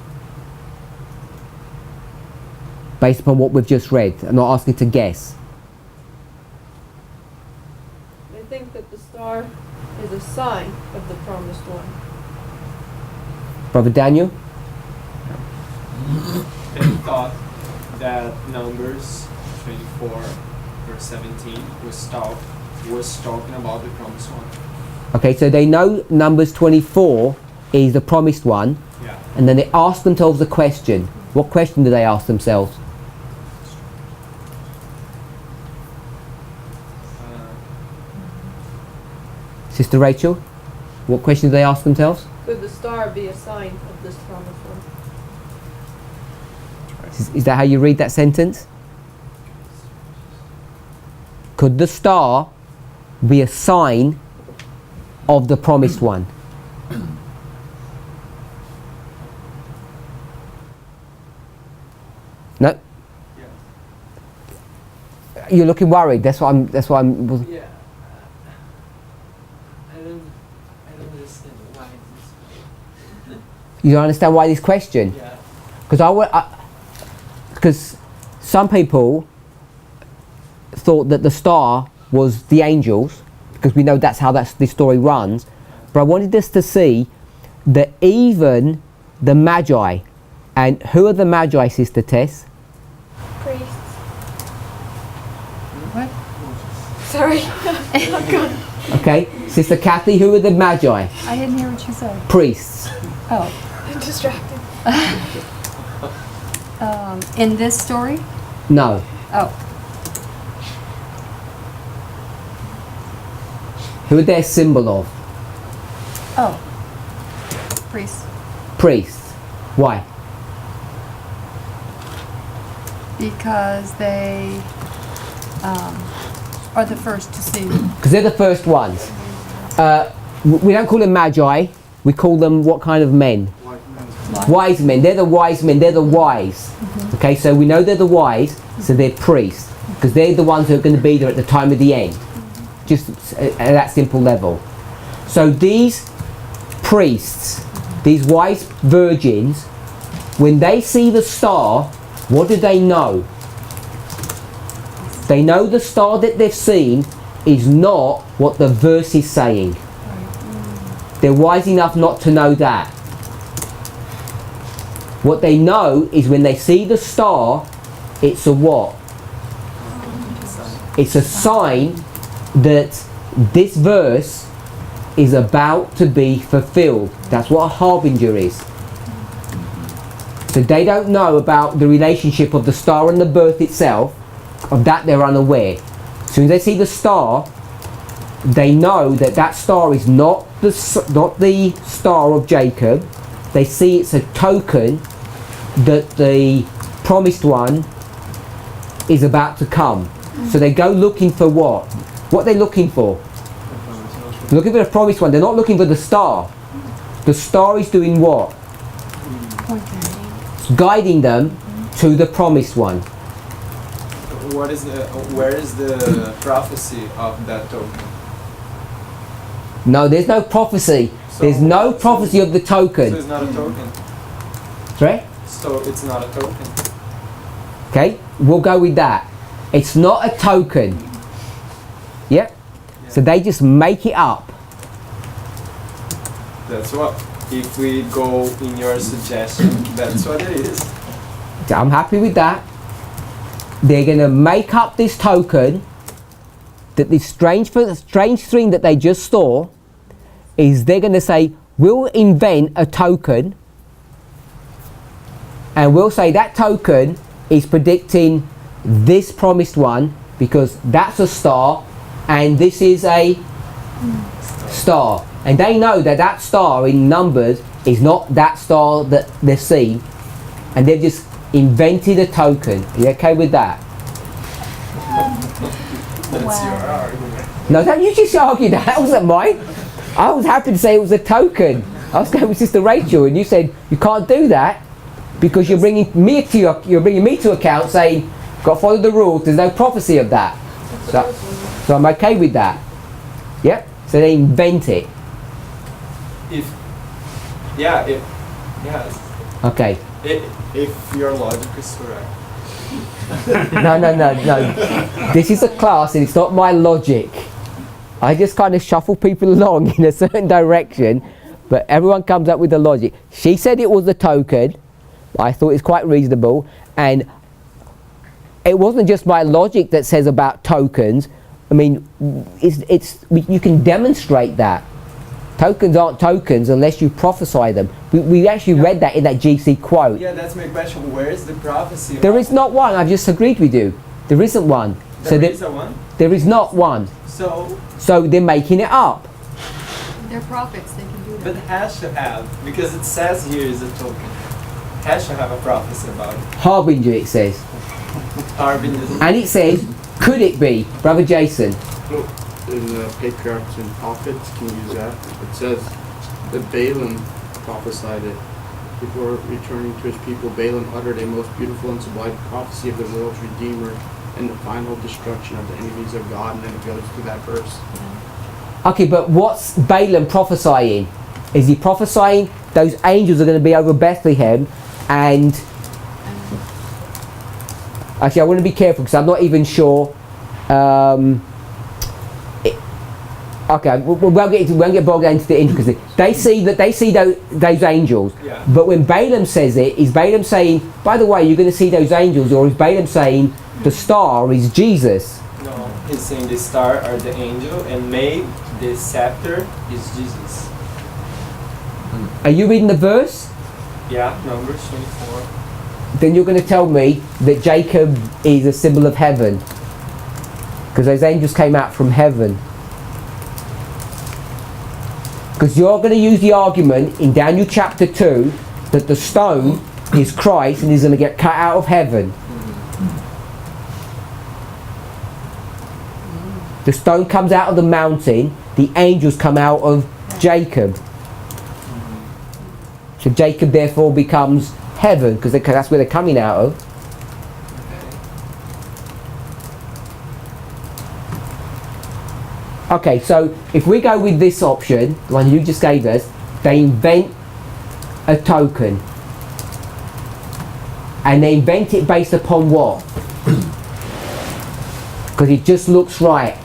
Speaker 1: Based upon what we've just read. I'm not asking to guess.
Speaker 13: They think that the star is a sign of the promised one.
Speaker 1: Brother Daniel?
Speaker 14: They thought that Numbers 24 verse 17 was talking about the promised one.
Speaker 1: Okay, so they know Numbers 24 is the promised one.
Speaker 14: Yeah.
Speaker 1: And then they ask themselves a question. What question do they ask themselves? Sister Rachel? What question do they ask themselves?
Speaker 13: Could the star be a sign of this promised one?
Speaker 1: Is that how you read that sentence? Could the star be a sign of the promised one? No? You're looking worried. That's why I'm.
Speaker 14: Yeah. I don't understand why this.
Speaker 1: You don't understand why this question?
Speaker 14: Yeah.
Speaker 1: Because some people thought that the star was the angels, because we know that's how this story runs. But I wanted us to see that even the Magi, and who are the Magi, Sister Tess?
Speaker 7: Priests.
Speaker 6: What?
Speaker 7: Sorry. Oh, God.
Speaker 1: Okay, Sister Kathy, who are the Magi?
Speaker 6: I didn't hear what you said.
Speaker 1: Priests.
Speaker 6: Oh.
Speaker 7: I'm distracted.
Speaker 6: In this story?
Speaker 1: No.
Speaker 6: Oh.
Speaker 1: Who are their symbol of?
Speaker 6: Oh. Priests.
Speaker 1: Priests. Why?
Speaker 6: Because they are the first to see.
Speaker 1: Because they're the first ones. We don't call them Magi. We call them what kind of men? Wise men. They're the wise men. They're the wise. Okay, so we know they're the wise, so they're priests. Because they're the ones who are going to be there at the time of the end. Just at that simple level. So these priests, these wise virgins, when they see the star, what do they know? They know the star that they've seen is not what the verse is saying. They're wise enough not to know that. What they know is when they see the star, it's a what? It's a sign that this verse is about to be fulfilled. That's what a harbinger is. So they don't know about the relationship of the star and the birth itself. Of that they're unaware. As soon as they see the star, they know that that star is not the star of Jacob. They see it's a token that the promised one is about to come. So they go looking for what? What are they looking for? They're looking for the promised one. They're not looking for the star. The star is doing what? It's guiding them to the promised one.
Speaker 14: Where is the prophecy of that token?
Speaker 1: No, there's no prophecy. There's no prophecy of the token.
Speaker 14: So it's not a token.
Speaker 1: Sorry?
Speaker 14: So it's not a token.
Speaker 1: Okay, we'll go with that. It's not a token. Yep. So they just make it up.
Speaker 14: That's what. If we go in your suggestion, that's what it is.
Speaker 1: I'm happy with that. They're going to make up this token, that this strange thing that they just saw, is they're going to say, we'll invent a token, and we'll say that token is predicting this promised one, because that's a star, and this is a star. And they know that that star in numbers is not that star that they're seeing, and they've just invented a token. Are you okay with that?
Speaker 14: That's your argument.
Speaker 1: No, don't you just argue that. That wasn't mine. I was happy to say it was a token. I was going with Sister Rachel, and you said you can't do that because you're bringing me to account, saying got to follow the rules. There's no prophecy of that. So I'm okay with that. Yep. So they invent it.
Speaker 14: Yes.
Speaker 1: Okay.
Speaker 14: If your logic is correct.
Speaker 1: No. This is a class, and it's not my logic. I just kind of shuffle people along in a certain direction, but everyone comes up with the logic. She said it was a token. I thought it's quite reasonable, and it wasn't just my logic that says about tokens. I mean, you can demonstrate that. Tokens aren't tokens unless you prophesy them. We actually read that in that GC quote.
Speaker 14: Yeah, that's my question. Where is the prophecy?
Speaker 1: There is not one. I've just agreed with you. There isn't one.
Speaker 14: There is a one?
Speaker 1: There is not one. So they're making it up.
Speaker 6: They're prophets, they can do that.
Speaker 14: But has to have, because it says here is a token. Has to have a prophecy about it.
Speaker 1: Harbinger, it says.
Speaker 14: Harbinger.
Speaker 1: And it says, could it be, Brother Jason?
Speaker 15: In the Patriarchs and Prophets, can you use that? It says that Balaam prophesied it. Before returning to his people, Balaam uttered a most beautiful and sublime prophecy of the world's Redeemer and the final destruction of the enemies of God, and then it goes through that verse.
Speaker 1: Okay, but what's Balaam prophesying? Is he prophesying those angels are going to be over Bethlehem, and actually I want to be careful because I'm not even sure. Okay, we won't get bogged into the intricacy. They see those angels,
Speaker 14: yeah.
Speaker 1: But when Balaam says it, is Balaam saying, by the way, you're going to see those angels, or is Balaam saying the star is Jesus?
Speaker 14: No, he's saying the star are the angel, and maybe the scepter is Jesus.
Speaker 1: Are you reading the verse?
Speaker 14: Yeah, Numbers 24.
Speaker 1: Then you're going to tell me that Jacob is a symbol of heaven, because those angels came out from heaven. Because you're going to use the argument in Daniel chapter 2 that the stone is Christ and he's going to get cut out of heaven. The stone comes out of the mountain, the angels come out of Jacob. So Jacob therefore becomes heaven, because that's where they're coming out of. Okay, so if we go with this option, the one you just gave us, they invent a token. And they invent it based upon what? Because it just looks right.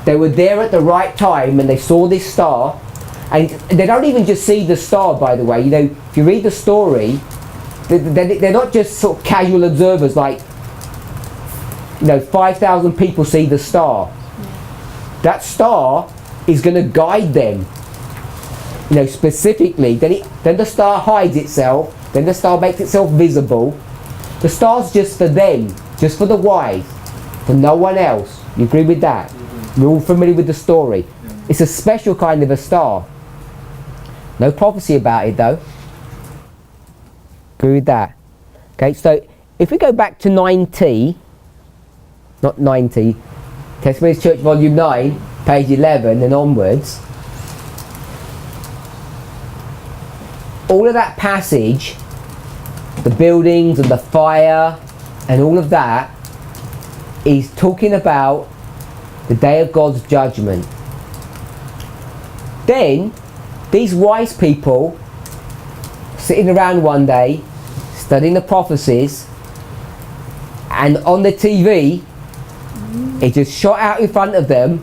Speaker 1: They were there at the right time and they saw this star. And they don't even just see the star, by the way. You know, if you read the story, they're not just sort of casual observers like, 5,000 people see the star. That star is going to guide them, specifically. Then the star hides itself. Then the star makes itself visible. The star's just for them, just for the wise, for no one else. You agree with that? We're all familiar with the story. It's a special kind of a star. No prophecy about it though. Agree with that? Okay, so if we go back to 90, not 90, Testimonies Church Volume 9, page 11 and onwards, all of that passage, the buildings and the fire and all of that, is talking about the day of God's judgment. Then, these wise people, sitting around one day, studying the prophecies, and on the TV, it just shot out in front of them,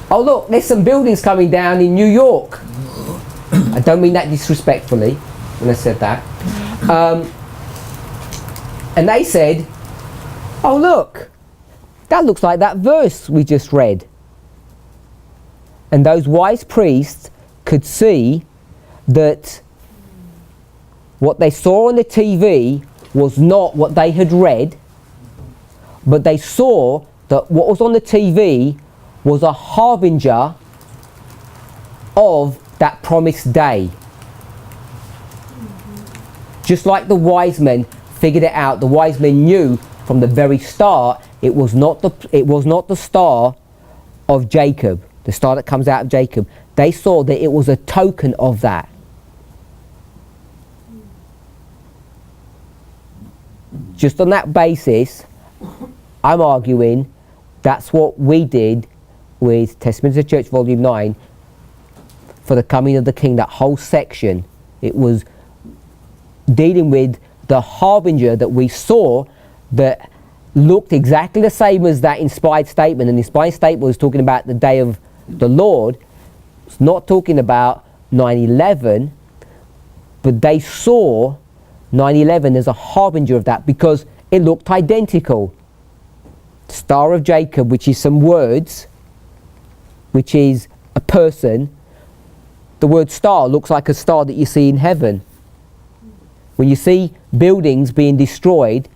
Speaker 1: oh look, there's some buildings coming down in New York. I don't mean that disrespectfully when I said that. And they said, oh look, that looks like that verse we just read. And those wise priests could see that what they saw on the TV was not what they had read, but they saw that what was on the TV was a harbinger of that promised day. Just like the wise men figured it out, the wise men knew from the very start it was not the star of Jacob, the star that comes out of Jacob. They saw that it was a token of that. Just on that basis, I'm arguing that's what we did with Testament of the Church Volume 9 for the coming of the King. That whole section, it was dealing with the harbinger that we saw that looked exactly the same as that inspired statement. And the inspired statement was talking about the day of the Lord. It's not talking about 9/11, but they saw 9/11 as a harbinger of that because it looked identical. Star of Jacob, which is some words, which is a person. The word star looks like a star that you see in heaven. When you see buildings being destroyed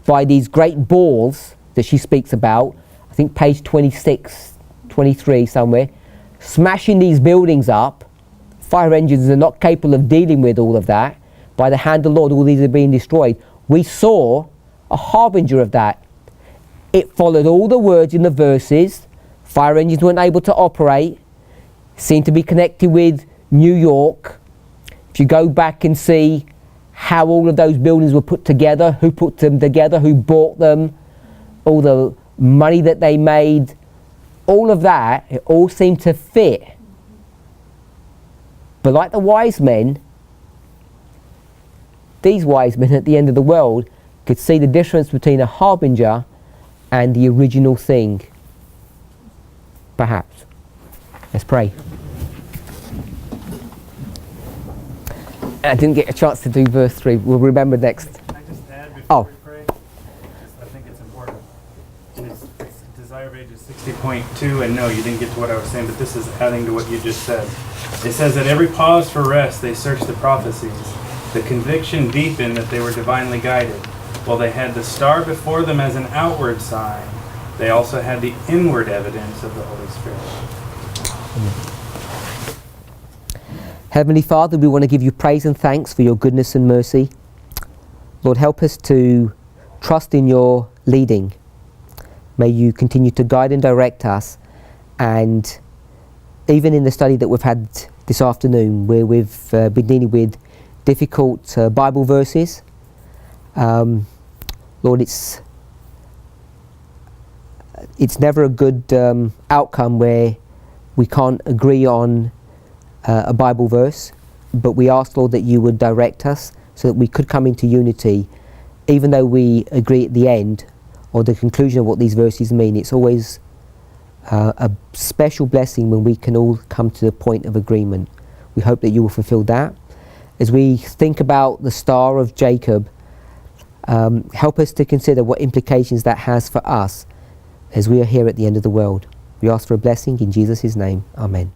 Speaker 1: by these great balls that she speaks about, I think page 26, 23 somewhere, smashing these buildings up, fire engines are not capable of dealing with all of that. By the hand of the Lord, all these are being destroyed. We saw a harbinger of that. It followed all the words in the verses. Fire engines weren't able to operate. Seemed to be connected with New York. If you go back and see how all of those buildings were put together, who put them together, who bought them, all the money that they made, all of that, it all seemed to fit. But like the wise men, these wise men at the end of the world could see the difference between a harbinger and the original thing. Perhaps. Let's pray. I didn't get a chance to do verse 3. We'll remember next.
Speaker 2: Can I just add before we pray? I think it's important. It's Desire of Ages 60.2, and no, you didn't get to what I was saying, but this is adding to what you just said. It says, at every pause for rest, they searched the prophecies. The conviction deepened that they were divinely guided. While they had the star before them as an outward sign, they also had the inward evidence of the Holy Spirit.
Speaker 1: Amen. Heavenly Father, we want to give you praise and thanks for your goodness and mercy. Lord, help us to trust in your leading. May you continue to guide and direct us. And even in the study that we've had this afternoon, where we've been dealing with difficult Bible verses, Lord, it's never a good outcome where we can't agree on a Bible verse, but we ask, Lord, that you would direct us so that we could come into unity, even though we agree at the end or the conclusion of what these verses mean. It's always a special blessing when we can all come to the point of agreement. We hope that you will fulfill that. As we think about the Star of Jacob, help us to consider what implications that has for us as we are here at the end of the world. We ask for a blessing in Jesus' name. Amen.